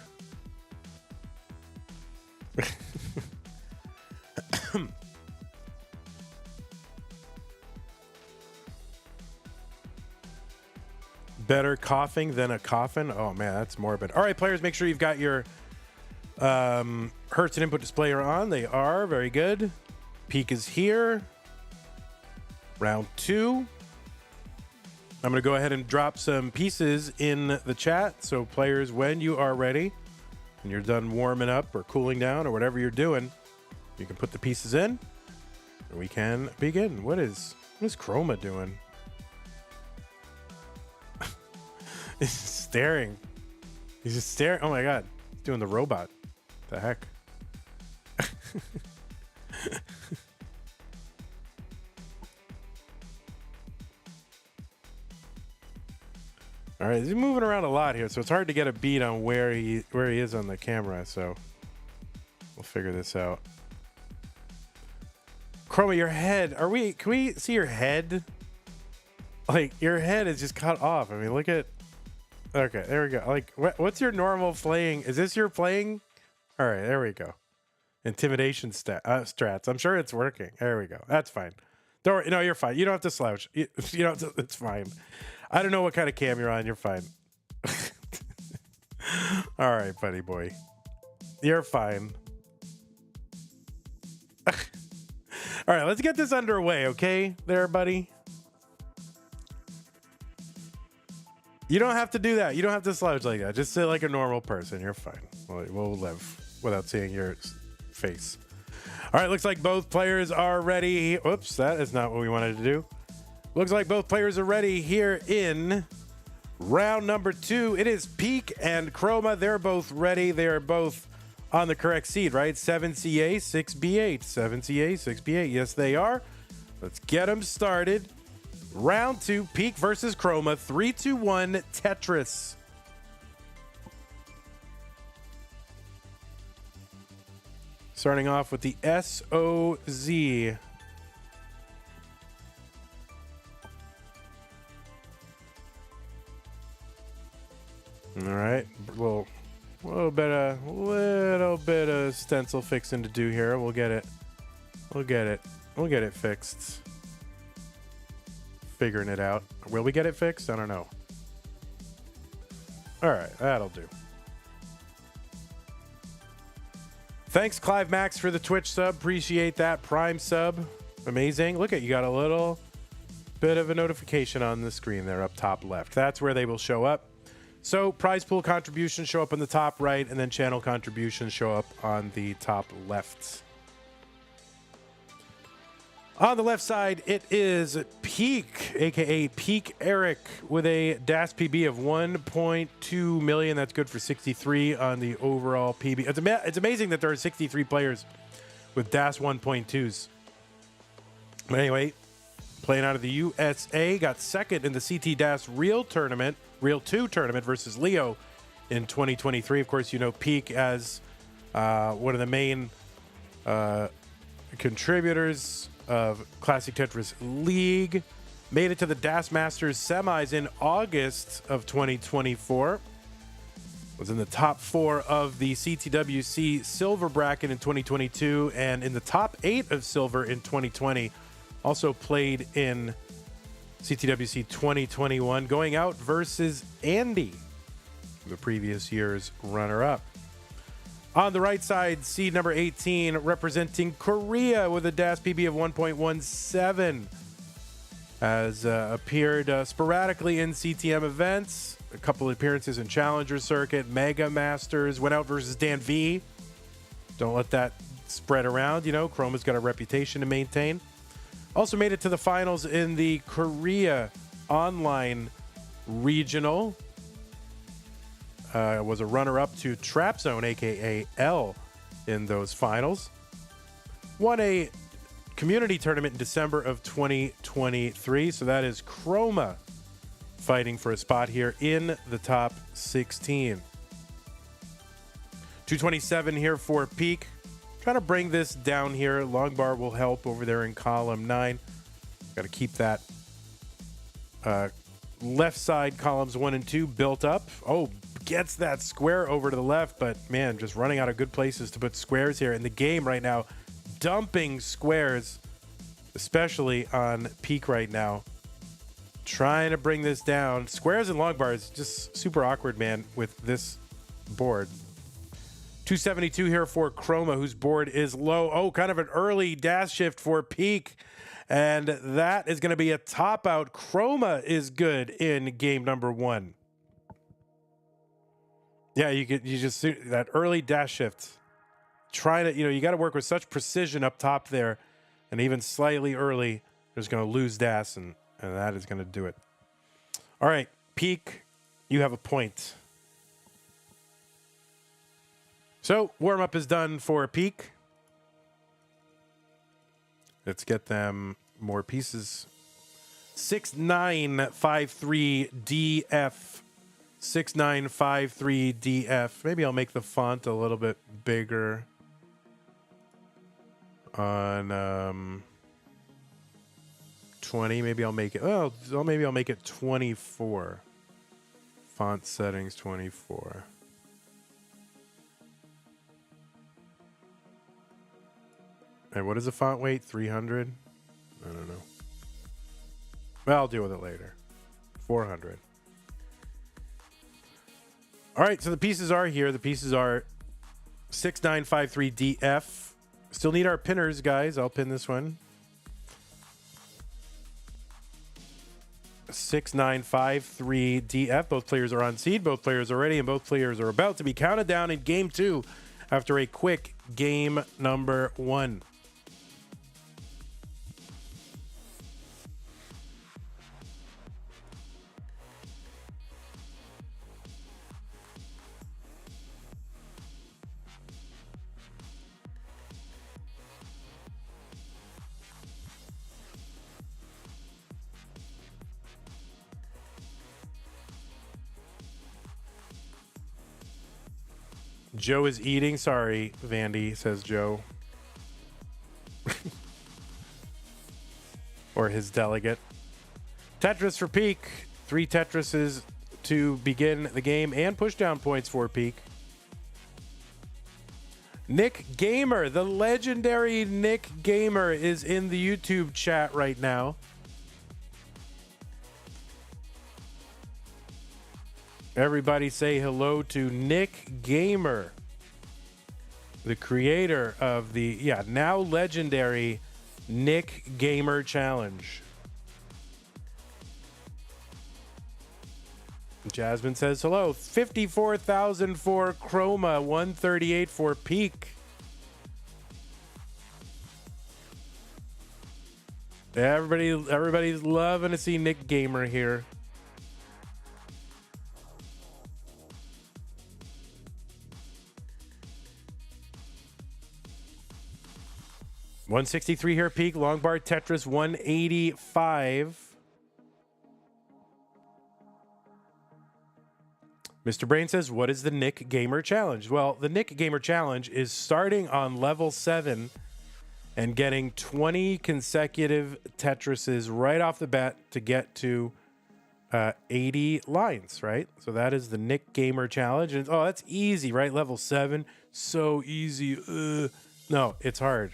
S1: Better coughing than a coffin. Oh man, that's morbid. All right, players, make sure you've got your Hertz and input display on. They are very good. Pkric is here. Round 2. I'm going to go ahead and drop some pieces in the chat. So players, when you are ready and you're done warming up or cooling down or whatever you're doing, you can put the pieces in and we can begin. What is Chroma doing? He's staring. He's just staring. Oh my God. He's doing the robot. The heck? All right, he's moving around a lot here, so it's hard to get a beat on where he is on the camera. So we'll figure this out. Chroma, your head. Can we see your head? Like your head is just cut off. I mean, look at. Okay, there we go. Like, what's your normal playing? Is this your playing? All right, there we go. Intimidation strats. I'm sure it's working. There we go. That's fine. Don't worry. No, you're fine. You don't have to slouch. You don't have to, it's fine. I don't know what kind of cam you're on. You're fine. All right, buddy boy. You're fine. All right, let's get this underway, okay? There, buddy. You don't have to do that. You don't have to slouch like that. Just sit like a normal person. You're fine. We'll live without seeing your face. All right, looks like both players are ready. Oops, that is not what we wanted to do. Looks like both players are ready here in round number 2. It is Pkric and Chroma. They're both ready. They are both on the correct seed, right? 7CA, 6B8. 7CA, 6B8. Yes, they are. Let's get them started. Round 2, Pkric versus Chroma. 3, 2, 1, Tetris. Starting off with the SOZ. All right, little bit of stencil fixing to do here. We'll get it fixed. Figuring it out. Will we get it fixed? I don't know. All right, that'll do. Thanks, Clive Max, for the Twitch sub. Appreciate that. Prime sub. Amazing. Look at you got a little bit of a notification on the screen there up top left. That's where they will show up. So prize pool contributions show up on the top right, and then channel contributions show up on the top left. On the left side, it is Pkric, aka Pkric, with a DAS PB of 1.2 million. That's good for 63 on the overall PB. It's amazing that there are 63 players with DAS 1.2s. But anyway, playing out of the USA, got second in the CT DAS Real 2 tournament versus Leo in 2023. Of course, you know Pkric as one of the main contributors of Classic Tetris League. Made it to the DAS Masters semis in August of 2024. Was in the top 4 of the CTWC Silver bracket in 2022 and in the top 8 of Silver in 2020. Also played in CTWC 2021, going out versus Andy, the previous year's runner-up. On the right side, seed number 18, representing Korea with a DAS PB of 1.17. Has appeared sporadically in CTM events, a couple of appearances in Challenger Circuit, Mega Masters, went out versus Dan V. Don't let that spread around, you know, Chroma's got a reputation to maintain. Also made it to the finals in the Korea Online Regional. Was a runner-up to Trap Zone, a.k.a. L, in those finals. Won a community tournament in December of 2023. So that is Chroma fighting for a spot here in the top 16. 227 here for Pkric. Trying to bring this down here. Long bar will help over there in column 9. Got to keep that left side columns 1 and 2 built up. Oh, gets that square over to the left, but man, just running out of good places to put squares here in the game right now. Dumping squares, especially on Pkric right now. Trying to bring this down. Squares and long bars, just super awkward, man, with this board. 272 here for Chroma, whose board is low. Oh, kind of an early dash shift for Pkric. And that is going to be a top out. Chroma is good in game number 1. Yeah, you just see that early dash shift. Try to, you got to work with such precision up top there. And even slightly early, there's going to lose dash, and that is going to do it. All right, Pkric, you have a point. So, warm-up is done for Pkric. Let's get them more pieces. 6953DF. 6953DF. Maybe I'll make the font a little bit bigger. On 20, maybe I'll make it. Oh, maybe I'll make it 24. Font settings 24. And what is the font weight? 300? I don't know. Well, I'll deal with it later. 400. All right, so the pieces are here. The pieces are 6953DF. Still need our pinners, guys. I'll pin this one. 6953DF. Both players are on seed. Both players are ready, and both players are about to be counted down in game 2 after a quick game number 1. Joe is eating. Sorry, Vandy, says Joe. Or his delegate. Tetris for Pkric. 3 Tetrises to begin the game and push down points for Pkric. Nick Gamer, the legendary Nick Gamer, is in the YouTube chat right now. Everybody say hello to Nick Gamer, the creator of the, now legendary Nick Gamer Challenge. Jasmine says hello. 54,000 for Chroma, 138 for Pkric. Everybody's loving to see Nick Gamer here. $163 here, Pkric. Long bar Tetris, 185. Mr. Brain says, what is the Nick Gamer Challenge? Well, the Nick Gamer Challenge is starting on level 7 and getting 20 consecutive Tetrises right off the bat to get to 80 lines, right? So that is the Nick Gamer Challenge. And oh, that's easy, right? Level 7, so easy. No, it's hard.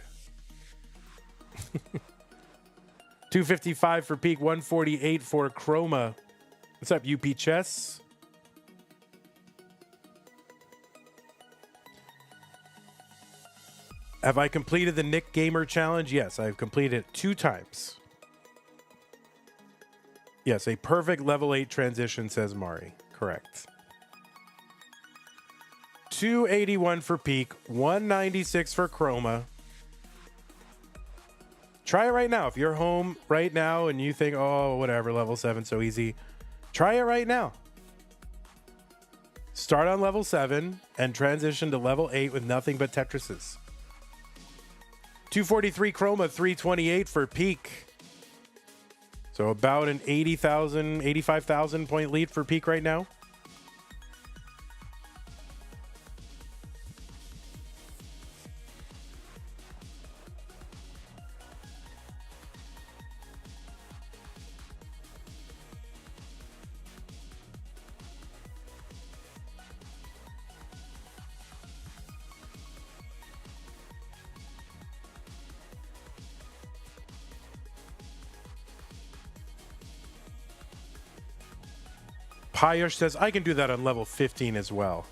S1: 255 for Pkric, 148 for Chroma. What's up, UP Chess? Have I completed the Nick Gamer Challenge? Yes, I've completed it 2 times. Yes, a perfect level 8 transition, says Mari. Correct. 281 for Pkric, 196 for Chroma. Try it right now. If you're home right now and you think, oh, whatever, level 7, so easy. Try it right now. Start on level 7 and transition to level 8 with nothing but Tetrises. 243 Chroma, 328 for Pkric. So about an 80,000, 85,000 point lead for Pkric right now. Payush says, I can do that on level 15 as well.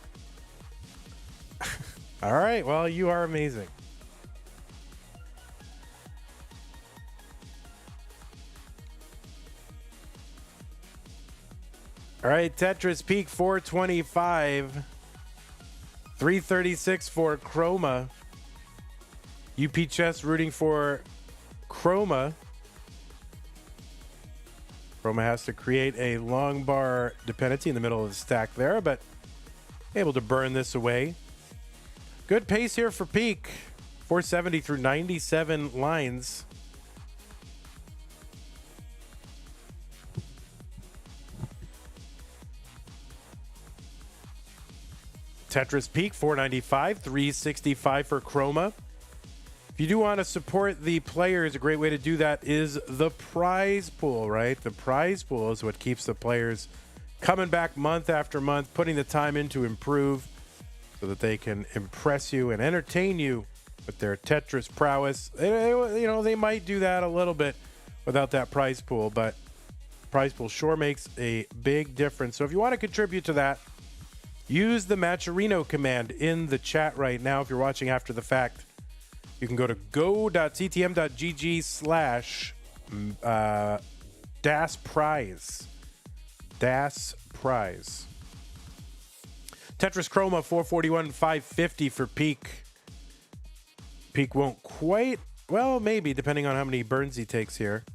S1: All right. Well, you are amazing. All right. Tetris Peak 425. 336 for Chroma. UP Chess rooting for Chroma. Chroma has to create a long bar dependency in the middle of the stack there, but able to burn this away. Good pace here for Peak. 470 through 97 lines. Tetris Peak 495, 365 for Chroma. If you do want to support the players, a great way to do that is the prize pool, right? The prize pool is what keeps the players coming back month after month, putting the time in to improve so that they can impress you and entertain you with their Tetris prowess. You know, they might do that a little bit without that prize pool, but prize pool sure makes a big difference. So if you want to contribute to that, use the Matcherino command in the chat right now. If you're watching after the fact, you can go to go.ctm.gg/DAS prize. DAS prize. Tetris Chroma 441, 550 for Peak. Peak won't quite, well, maybe, depending on how many burns he takes here.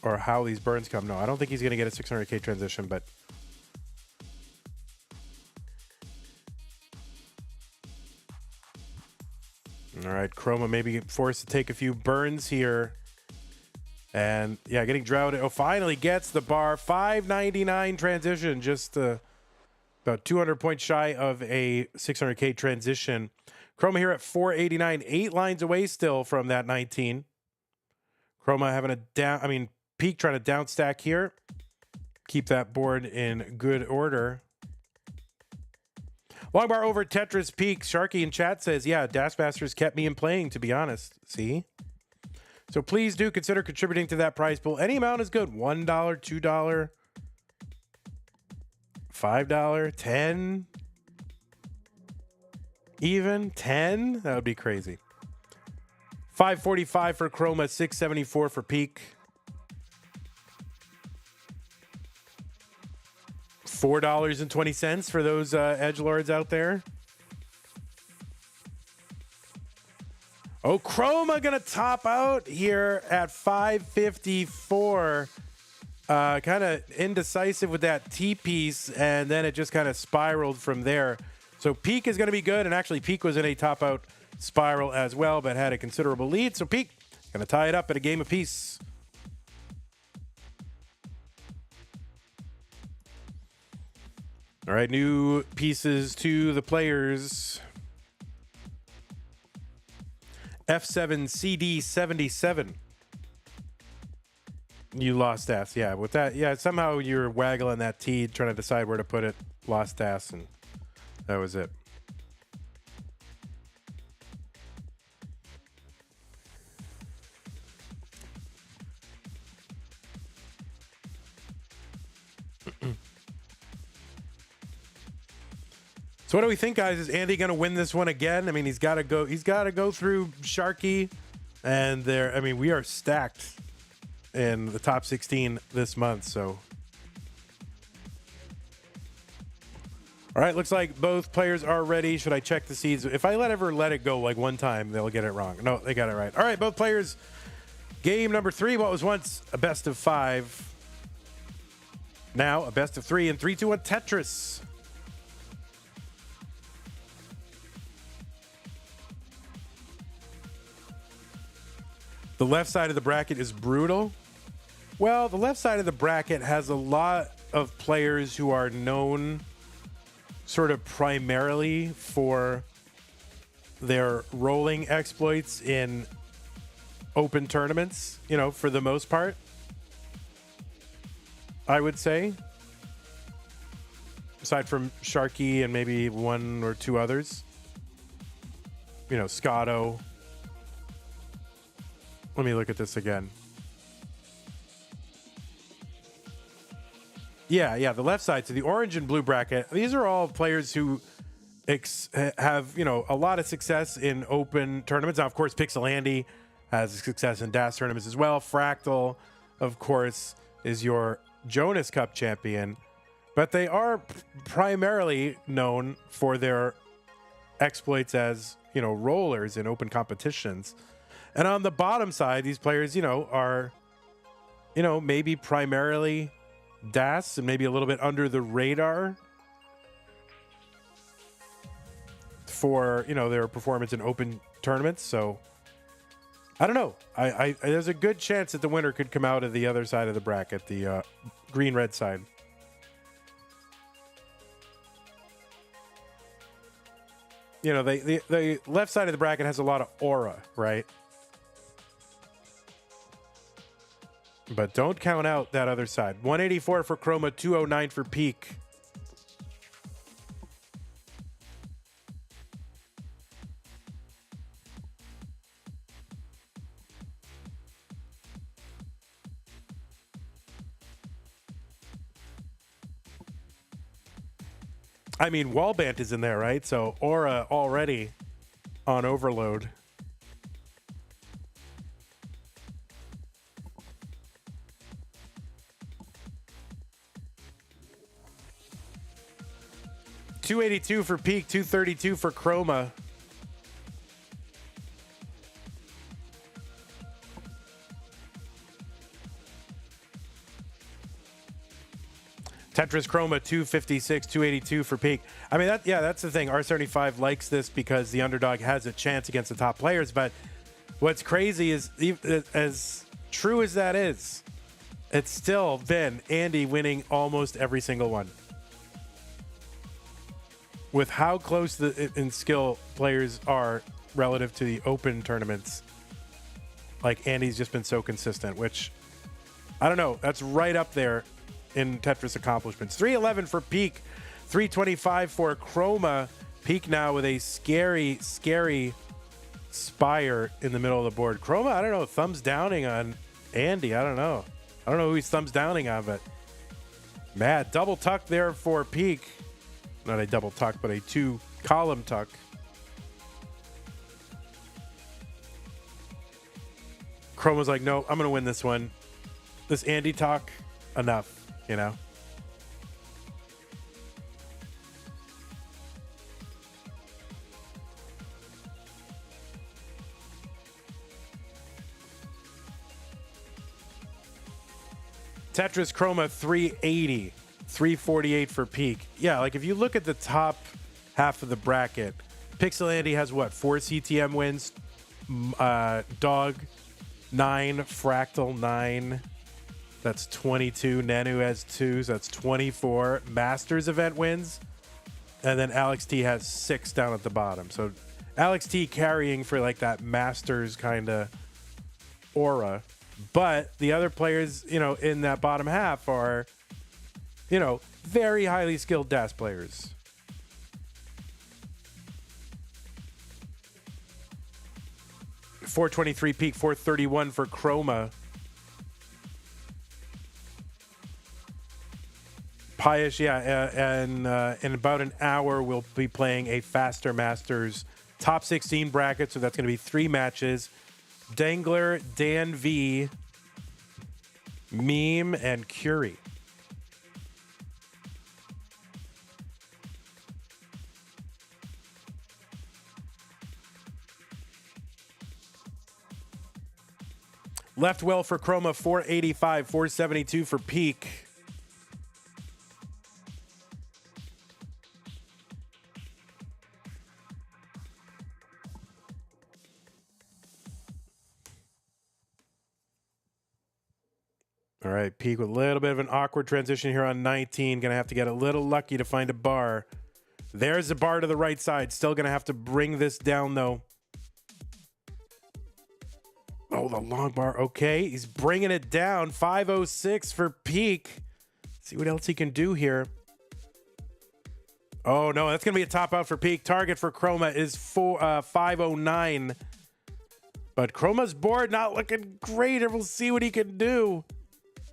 S1: Or how these burns come. No, I don't think he's going to get a 600k transition, but all right, Chroma maybe forced to take a few burns here. And yeah, getting droughted. Oh, finally gets the bar. 599 transition, just about 200 points shy of a 600k transition. Chroma here at 489, 8 lines away still from that 19. Chroma having a down, Peak trying to down stack here. Keep that board in good order. Long bar over Tetris Peak. Sharky in chat says, yeah, Das Masters kept me in playing, to be honest. See? So please do consider contributing to that prize pool. Any amount is good. $1, $2, $5, 10, even 10. That would be crazy. 545 for Chroma, 674 for Peak. $4.20 for those edgelords out there. Oh, Chroma gonna top out here at 554. Kind of indecisive with that T piece, and then it just kind of spiraled from there. So Peak is gonna be good, and actually Peak was in a top out spiral as well, but had a considerable lead. So Peak gonna tie it up at a game apiece. All right, new pieces to the players. F7CD77. You lost ass, yeah. With that, yeah, somehow you're waggling that T, trying to decide where to put it. Lost ass, and that was it. So what do we think, guys? Is Andy going to win this one again? I mean, he's got to go. He's got to go through Sharky, and there. I mean, we are stacked in the top 16 this month. So, all right, looks like both players are ready. Should I check the seeds? If I let it go like one time, they'll get it wrong. No, they got it right. All right, both players. Game number 3. What was once a best of 5, now a best of 3 in 3, 2, 1 Tetris. The left side of the bracket is brutal. Well, the left side of the bracket has a lot of players who are known sort of primarily for their rolling exploits in open tournaments, you know, for the most part, I would say. Aside from Sharky and maybe 1 or 2 others. You know, Scotto. Let me look at this again. Yeah, the left side. So the orange and blue bracket. These are all players who have, a lot of success in open tournaments. Now, of course, Pixel Andy has success in DAS tournaments as well. Fractal, of course, is your Jonas Cup champion. But they are primarily known for their exploits as, rollers in open competitions. And on the bottom side, these players, are, maybe primarily DAS and maybe a little bit under the radar for, their performance in open tournaments. So I don't know. I there's a good chance that the winner could come out of the other side of the bracket, the green-red side. The left side of the bracket has a lot of aura, right? But don't count out that other side. 184 for Chroma, 209 for Pkric. I mean, Wallbant is in there, right? So aura already on overload. $282 for Pkric, $232 for Chroma. Tetris Chroma, 256, 282 for Pkric. I mean, that's the thing. R75 likes this because the underdog has a chance against the top players. But what's crazy is, as true as that is, it's still been Andy winning almost every single one. With how close in skill players are relative to the open tournaments, like Andy's just been so consistent, which, I don't know, that's right up there in Tetris accomplishments. 311 for Pkric, 325 for Chroma. Pkric now with a scary spire in the middle of the board. Chroma, I don't know, thumbs downing on Andy. I don't know who he's thumbs downing on, but mad. Double tuck there for Pkric. Not a double tuck, but a 2-column tuck. Chroma's like, no, I'm going to win this one. This Andy talk, enough. Tetris Chroma 380, 348 for Pkric. Yeah, like if you look at the top half of the bracket, Pixel Andy has what? 4 CTM wins, Dog 9, Fractal 9. That's 22. Nanu has 2, so that's 24. Masters event wins. And then Alex T has 6 down at the bottom. So Alex T carrying for like that Masters kind of aura. But the other players, in that bottom half are, very highly skilled DAS players. $423 Pkric, $431 for Chroma. Pius, and in about an hour, we'll be playing a Faster Masters top 16 bracket. So that's going to be 3 matches. Dangler, Dan V, Meme, and Curie. Left well for Chroma, 485, 472 for Pkric. All right, Pkric with a little bit of an awkward transition here on 19. Going to have to get a little lucky to find a bar. There's a bar to the right side. Still going to have to bring this down, though. Oh, the long bar. Okay, he's bringing it down. 506 for Pkric. See what else he can do here. Oh, no, that's going to be a top out for Pkric. Target for Chroma is 509. But Chroma's board not looking great. We'll see what he can do.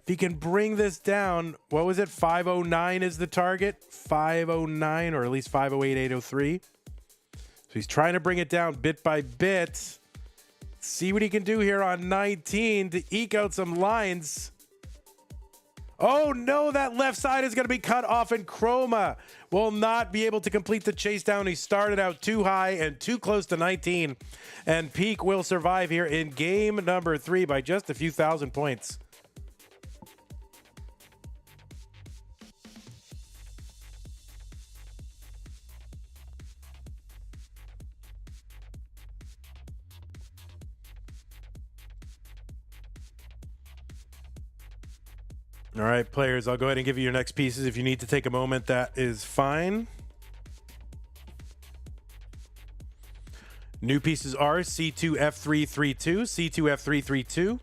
S1: If he can bring this down, what was it? 509 is the target. 509, or at least 508,803. So he's trying to bring it down bit by bit. See what he can do here on 19 to eke out some lines. Oh no, that left side is going to be cut off, and Chroma will not be able to complete the chase down. He started out too high and too close to 19. And Pkric will survive here in game number 3 by just a few thousand points. All right, players, I'll go ahead and give you your next pieces. If you need to take a moment, that is fine. New pieces are C2F332, C2F332.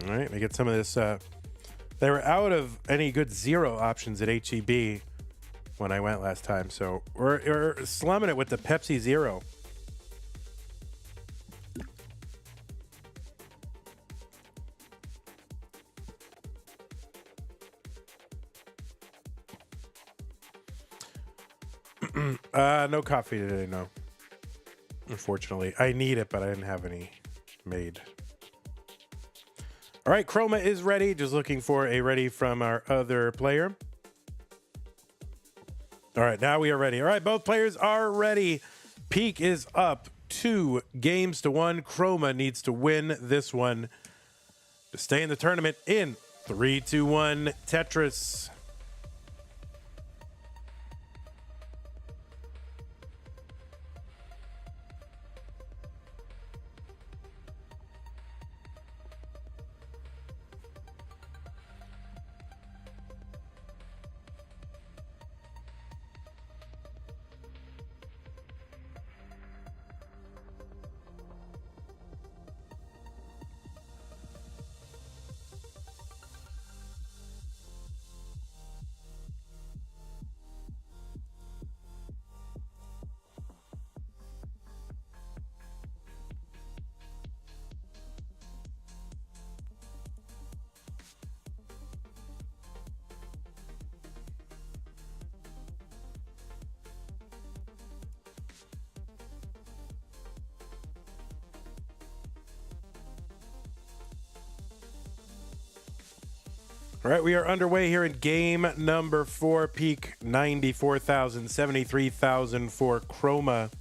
S1: All right, we get some of this. They were out of any good zero options at HEB when I went last time, so we're slumming it with the Pepsi Zero. No coffee today, no. Unfortunately, I need it, but I didn't have any made. All right, Chroma is ready. Just looking for a ready from our other player. All right, now we are ready. All right, both players are ready. Pkric is up 2 games to 1. Chroma needs to win this one to stay in the tournament in 3, 2, 1 Tetris. All right, we are underway here in game number 4. Pkric 94,000, 73,000 for Chroma.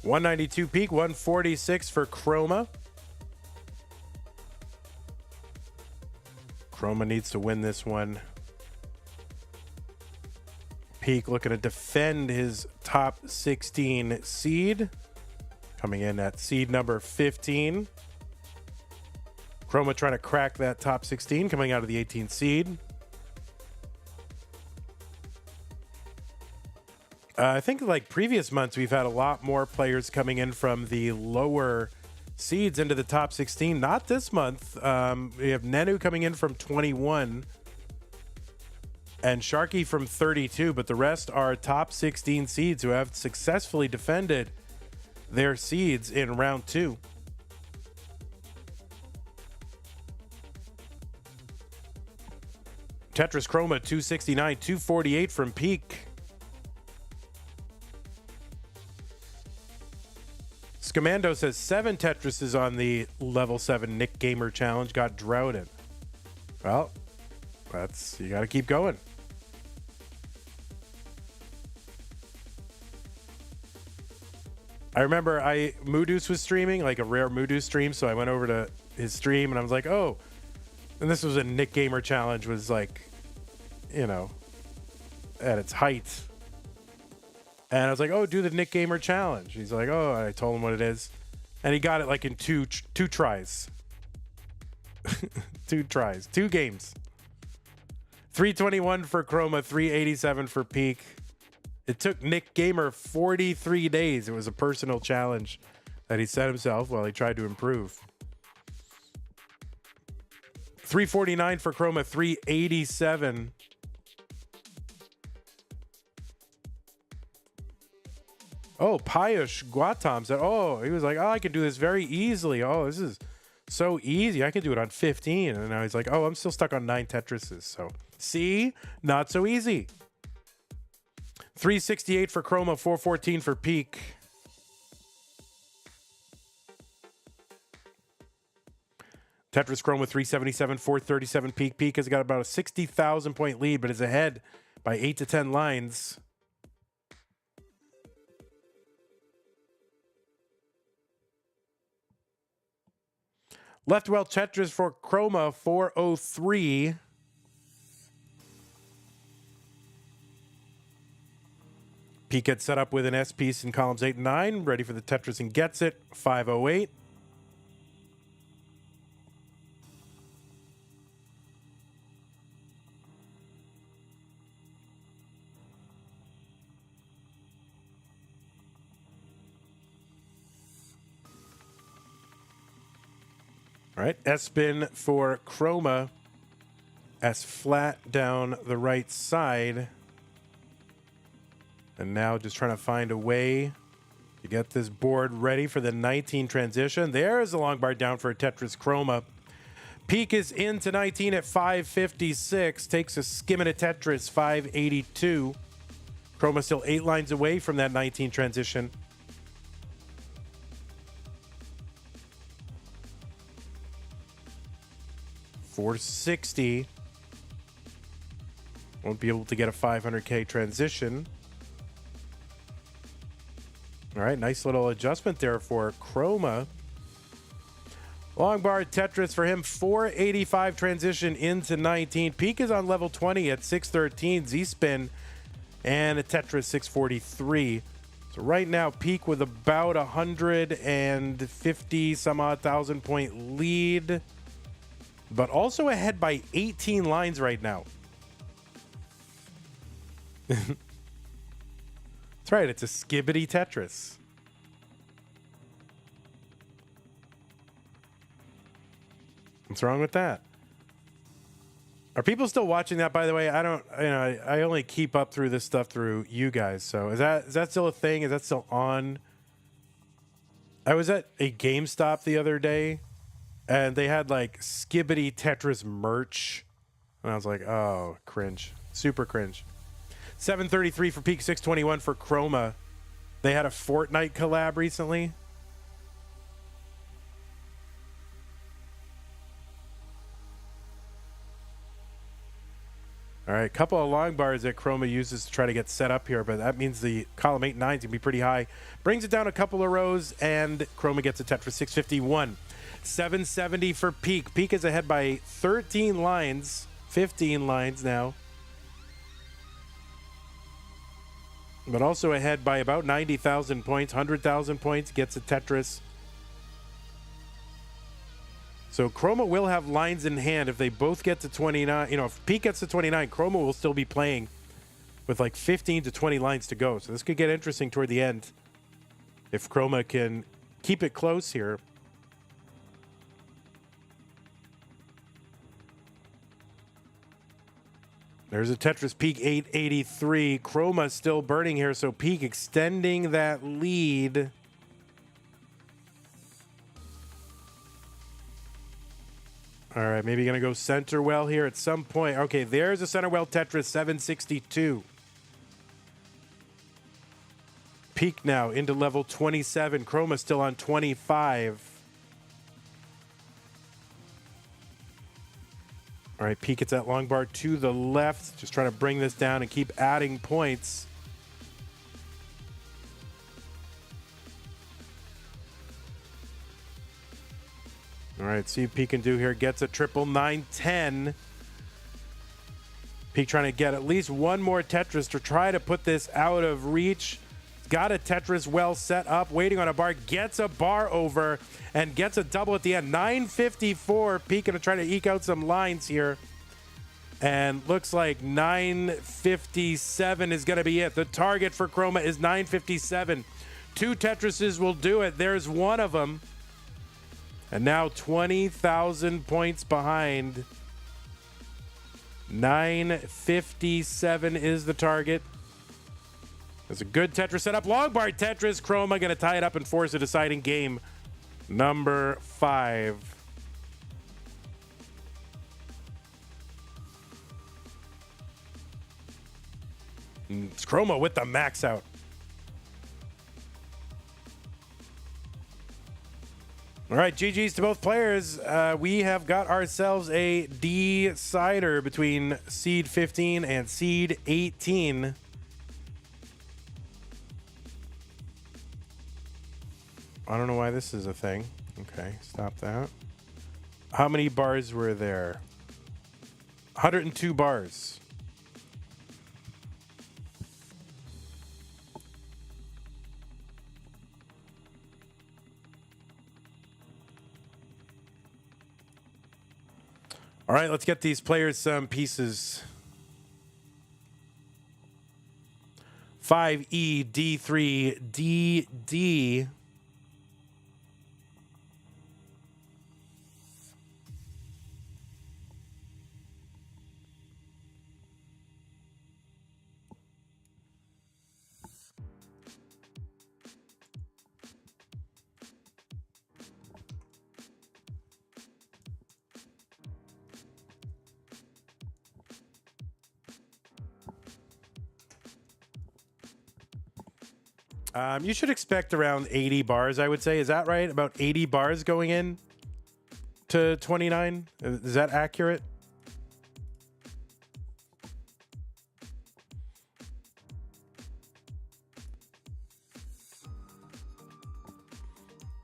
S1: $192 Pkric, 146 for Chroma. Chroma needs to win this one. Pkric looking to defend his top 16 seed. Coming in at seed number 15. Chroma trying to crack that top 16, coming out of the 18th seed. I think like previous months, we've had a lot more players coming in from the lower seeds into the top 16. Not this month. We have Nenu coming in from 21 and Sharky from 32, but the rest are top 16 seeds who have successfully defended their seeds in round 2. Tetris Chroma 269, 248 from Pkric. Scamando says 7 Tetrises on the level 7 Nick Gamer challenge got droughted. Well, you got to keep going. I remember Moodus was streaming, like a rare Moodus stream, so I went over to his stream and I was like, oh, and this was a Nick Gamer challenge, was like, you know, at its height. And I was like, oh, do the Nick Gamer challenge. He's like, oh, I told him what it is. And he got it like in two tries. 2 tries, 2 games. 321 for Chroma, 387 for Pkric. It took Nick Gamer 43 days. It was a personal challenge that he set himself while he tried to improve. 349 for Chroma, 387. Oh, Payush Guatam said, oh, he was like, oh, I can do this very easily. Oh, this is so easy. I can do it on 15. And now he's like, oh, I'm still stuck on 9 Tetrises. So, see? Not so easy. 368 for Chroma, 414 for Pkric. Tetris Chroma 377, 437 Pkric. Pkric has got about a 60,000 point lead, but is ahead by 8 to 10 lines. Left well Tetris for Chroma, 403. Pkric gets set up with an S piece in columns 8 and 9. Ready for the Tetris and gets it, 508. All right, S spin for Chroma. S flat down the right side. And now just trying to find a way to get this board ready for the 19 transition. There's a long bar down for a Tetris Chroma. Pkric is into 19 at 556. Takes a skim at a Tetris, 582. Chroma still 8 lines away from that 19 transition. $460. Won't be able to get a 500K transition. All right, nice little adjustment there for Chroma. Long bar Tetris for him, 485 transition into 19. Pkric is on level 20 at 613. Z-spin and a Tetris 643. So right now, Pkric with about 150 some odd thousand point lead, but also ahead by 18 lines right now. That's right, it's a skibbity Tetris. What's wrong with that? Are people still watching that, by the way? I don't, I only keep up through this stuff through you guys. So is that still a thing? Is that still on? I was at a GameStop the other day and they had like skibbity Tetris merch. And I was like, oh, cringe. Super cringe. 733 for Pkric, 621 for Chroma. They had a Fortnite collab recently. All right, couple of long bars that Chroma uses to try to get set up here, but that means the column 8 and 9 is going to be pretty high. Brings it down a couple of rows, and Chroma gets a Tetris 651. 770 for Pkric. Pkric is ahead by 13 lines, 15 lines now. But also ahead by about 90,000 points, 100,000 points, gets a Tetris. So Chroma will have lines in hand if they both get to 29. You know, if Pkric gets to 29, Chroma will still be playing with like 15 to 20 lines to go. So this could get interesting toward the end if Chroma can keep it close here. There's a Tetris Pkric 883. Chroma still burning here, so Pkric extending that lead. All right, maybe going to go center well here at some point. Okay, there's a center well Tetris, 762. Peak now into level 27. Chroma still on 25. All right, Peak gets that long bar to the left. Just trying to bring this down and keep adding points. All right, see what Peak can do here. Gets a triple 910. Peak trying to get at least one more Tetris to try to put this out of reach. Got a Tetris well set up, waiting on a bar. Gets a bar over and gets a double at the end. 954. Peak going to try to eke out some lines here. And looks like 957 is going to be it. The target for Chroma is 957. 2 Tetrises will do it. There's one of them. And now 20,000 points behind. 957 is the target. There's a good Tetris setup. Long bar Tetris. Chroma going to tie it up and force a deciding game. Number 5. It's Chroma with the max out. All right, GG's to both players. We have got ourselves a decider between seed 15 and seed 18. I don't know why this is a thing. Okay, stop that. How many bars were there? 102 bars. All right, let's get these players some pieces. 5E, D3, DD. You should expect around 80 bars, I would say. Is that right? About 80 bars going in to 29? Is that accurate?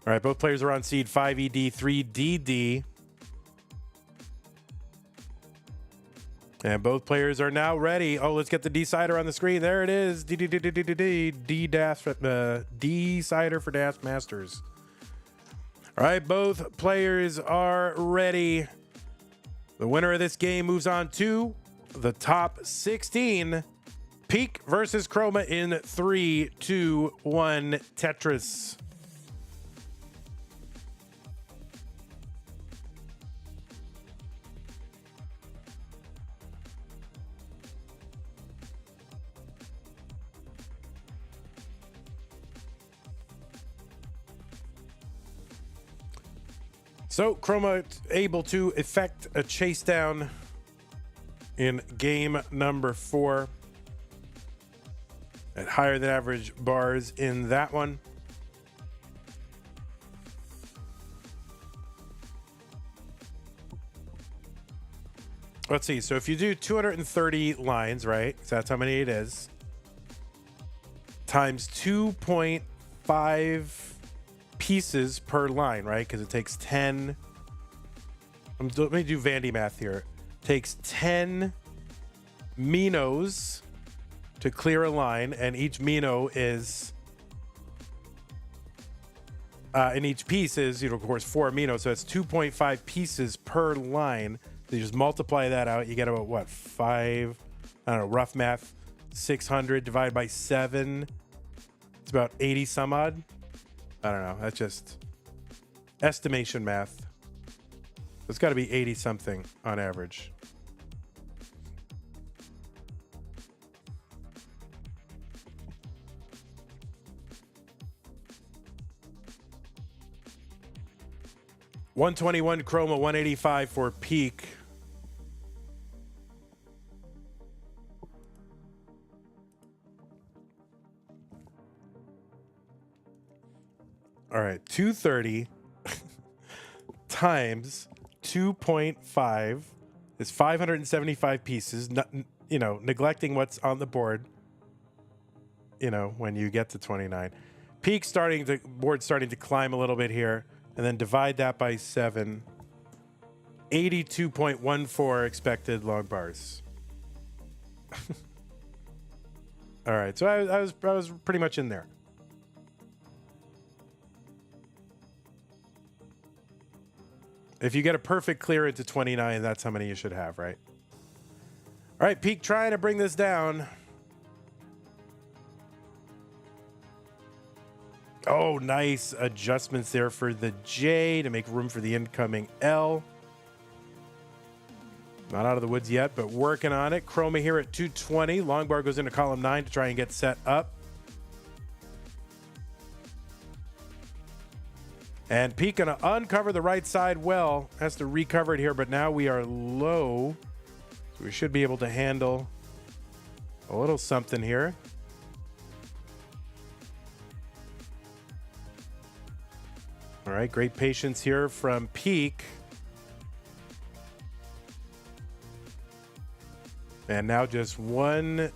S1: All right, both players are on seed 5ED, 3DD. And both players are now ready. Oh, let's get the decider on the screen. There it is. Decider for Dash Masters. All right, both players are ready. The winner of this game moves on to the top 16. Peak versus Chroma in 3, 2, 1, Tetris. So Chroma able to effect a chase down in game number 4 at higher than average bars in that one. Let's see. So if you do 230 lines, right? So that's how many it is. Times 2.5 pieces per line, right? Because it takes 10. Let me do Vandy math here. Takes 10 Minos to clear a line, and each Mino is and each piece is, of course, 4 Minos, so that's 2.5 pieces per line. So you just multiply that out, you get about what, 5, I don't know, rough math, 600 divided by 7. It's about 80 some odd. I don't know. That's just estimation math. It's got to be 80 something on average. 121 Chroma, 185 for Pkric. All right, 230 times 2.5 is 575 pieces. You know, neglecting what's on the board. You know, when you get to 29, board starting to climb a little bit here, and then divide that by 7. 82.14 expected long bars. All right, so I was pretty much in there. If you get a perfect clear into 29, that's how many you should have, right? All right, Pkric trying to bring this down. Oh, nice adjustments there for the J to make room for the incoming L. Not out of the woods yet, but working on it. Chroma here at 220. Long bar goes into column 9 to try and get set up. And Pkric gonna uncover the right side well. Has to recover it here, but now we are low. So we should be able to handle a little something here. All right, great patience here from Pkric. And now just a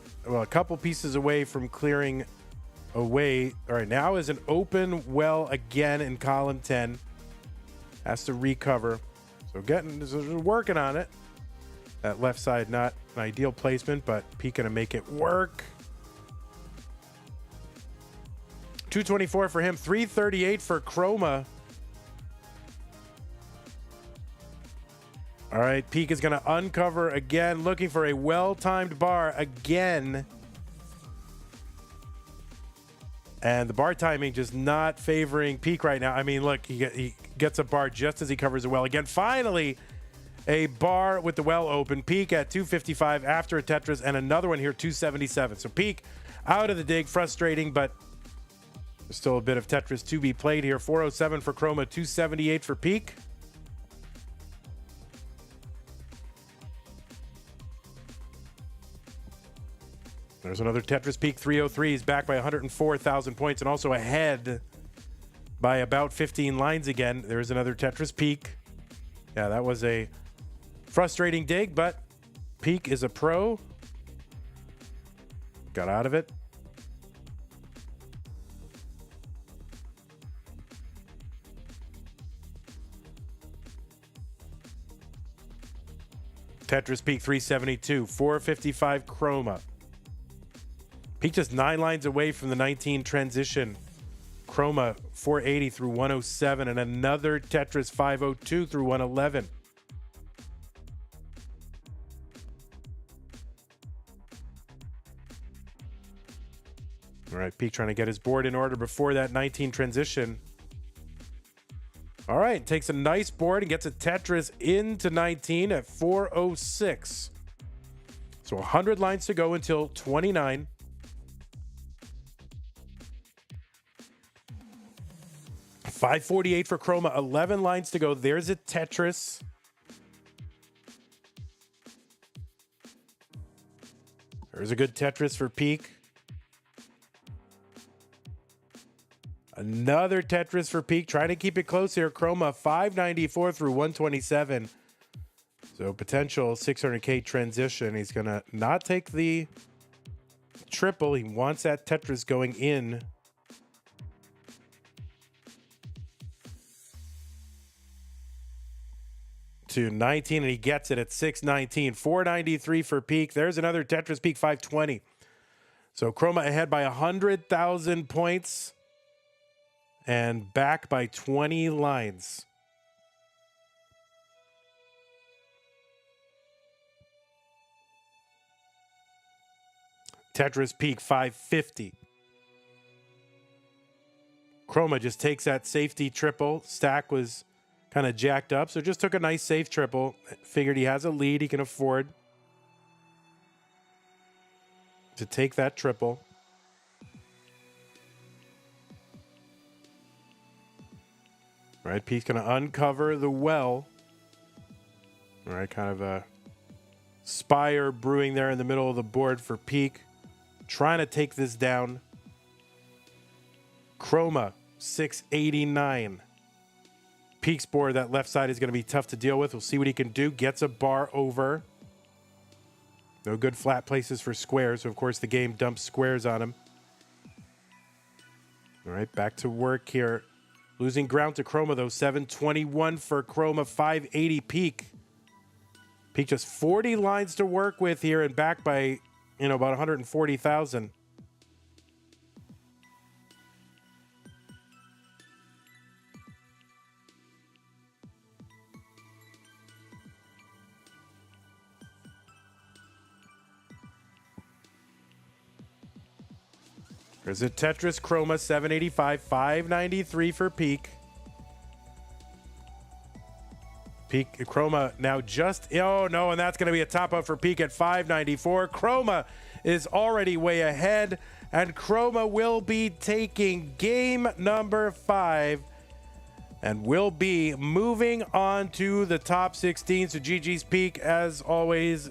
S1: couple pieces away from clearing away. All right, now is an open well again in column 10. Has to recover. So working on it. That left side, not an ideal placement, but Pkric gonna make it work. 224 for him, 338 for Chroma. All right, Pkric is going to uncover again, looking for a well-timed bar again. And the bar timing just not favoring Pkric right now. I mean, look, he gets a bar just as he covers the well again. Finally, a bar with the well open. Pkric at 255 after a Tetris, and another one here, 277. So Pkric out of the dig, frustrating, but there's still a bit of Tetris to be played here. 407 for Chroma, 278 for Pkric. There's another Tetris. Pkric 303 is back by 104,000 points and also ahead by about 15 lines again. There's another Tetris. Pkric. Yeah, that was a frustrating dig, but Pkric is a pro. Got out of it. Tetris. Pkric 372, 455 Chroma. Pkric just 9 lines away from the 19 transition. Chroma 480 through 107, and another Tetris 502 through 111. All right, Pkric trying to get his board in order before that 19 transition. All right, takes a nice board and gets a Tetris into 19 at 406. So 100 lines to go until 29. $548 for Chroma, 11 lines to go. There's a Tetris. There's a good Tetris for Pkric. Another Tetris for Pkric. Trying to keep it close here. Chroma, 594 through 127. So potential 600K transition. He's going to not take the triple. He wants that Tetris going in. To 19, and he gets it at 619. 493 for Pkric. There's another Tetris. Pkric 520. So Chroma ahead by 100,000 points and back by 20 lines. Tetris. Pkric 550. Chroma just takes that safety triple. Stack was kind of jacked up, so just took a nice safe triple. Figured he has a lead he can afford to take that triple. All right, Pete's going to uncover the well. All right, kind of a spire brewing there in the middle of the board for Peak. Trying to take this down. Chroma, 689. Peak's board, that left side is going to be tough to deal with. We'll see what he can do. Gets a bar over. No good flat places for squares. So, of course, the game dumps squares on him. All right, back to work here. Losing ground to Chroma, though. 721 for Chroma, 580 Peak. Peak just 40 lines to work with here and back by, about 140,000. There's a Tetris Chroma, 785, 593 for Peak. Peak Chroma now just, oh no, and that's going to be a top up for Peak at 594. Chroma is already way ahead, and Chroma will be taking game number 5 and will be moving on to the top 16. So GG's Peak, as always.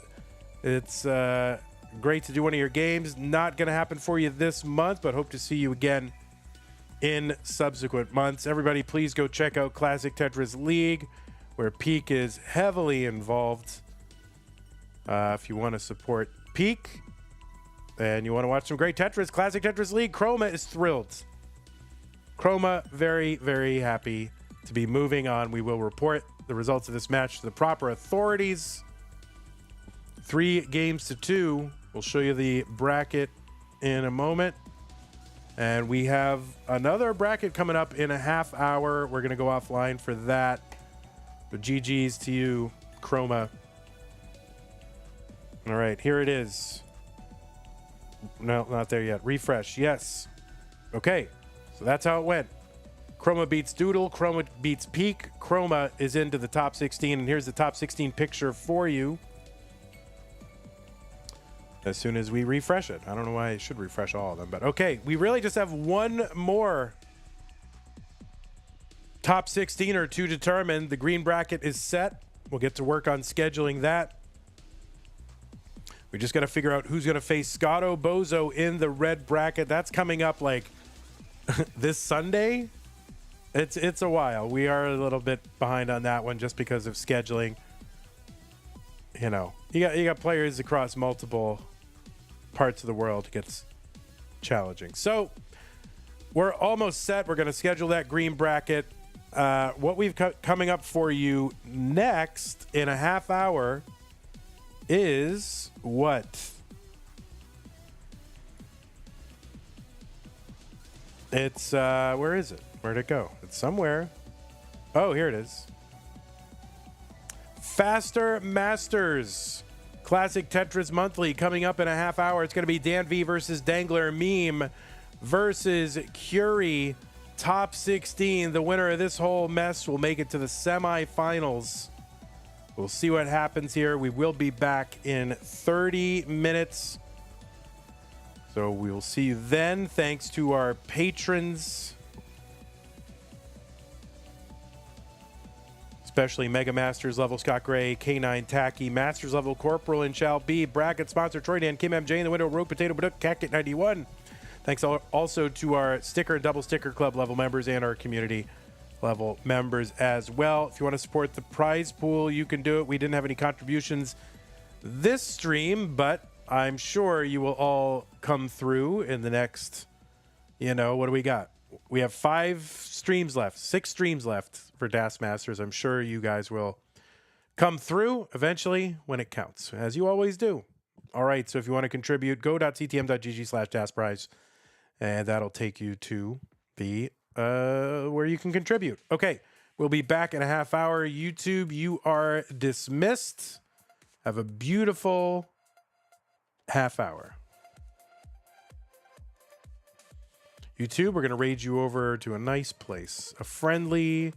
S1: It's great to do one of your games. Not going to happen for you this month, but hope to see you again in subsequent months. Everybody, please go check out Classic Tetris League, where Peak is heavily involved. If you want to support Peak and you want to watch some great Tetris, Classic Tetris League, Chroma is thrilled. Chroma very, very happy to be moving on. We will report the results of this match to the proper authorities. 3-2. We'll show you the bracket in a moment. And we have another bracket coming up in a half hour. We're going to go offline for that. But GG's to you, Chroma. All right, here it is. No, not there yet. Refresh, yes. Okay, so that's how it went. Chroma beats Doodle. Chroma beats Peak. Chroma is into the top 16. And here's the top 16 picture for you. As soon as we refresh it. I don't know why it should refresh all of them, but okay. We really just have one more top 16 or two determined. The green bracket is set. We'll get to work on scheduling that. We just got to figure out who's going to face Scotto Bozo in the red bracket. That's coming up like this Sunday. It's a while. We are a little bit behind on that one just because of scheduling. You got players across multiple parts of the world. It gets challenging. So we're almost set. We're going to schedule that green bracket. What we've coming up for you next in a half hour is what? It's where is it? Where'd it go? It's somewhere. Oh, here it is. Faster Masters Classic Tetris Monthly coming up in a half hour. It's going to be Dan V versus Dangler Meme versus Curie. Top 16. The winner of this whole mess will make it to the semifinals. We'll see what happens here. We will be back in 30 minutes. So we will see you then. Thanks to our patrons, especially Mega Masters level Scott Gray, K9 Tacky, Masters level Corporal and Shall Be, bracket sponsor Troy Dan, Kim MJ, in the window, Rogue Potato Baduk, Cacket 91. Thanks also to our sticker and double sticker club level members and our community level members as well. If you want to support the prize pool, you can do it. We didn't have any contributions this stream, but I'm sure you will all come through in the next, what do we got? We have 6 streams left for Das Masters. I'm sure you guys will come through eventually when it counts, as you always do. All right, so if you want to contribute, go.ctm.gg/DasPrize, and that'll take you to the where you can contribute. Okay, we'll be back in a half hour. YouTube, you are dismissed. Have a beautiful half hour. YouTube, we're going to raid you over to a nice place, a friendly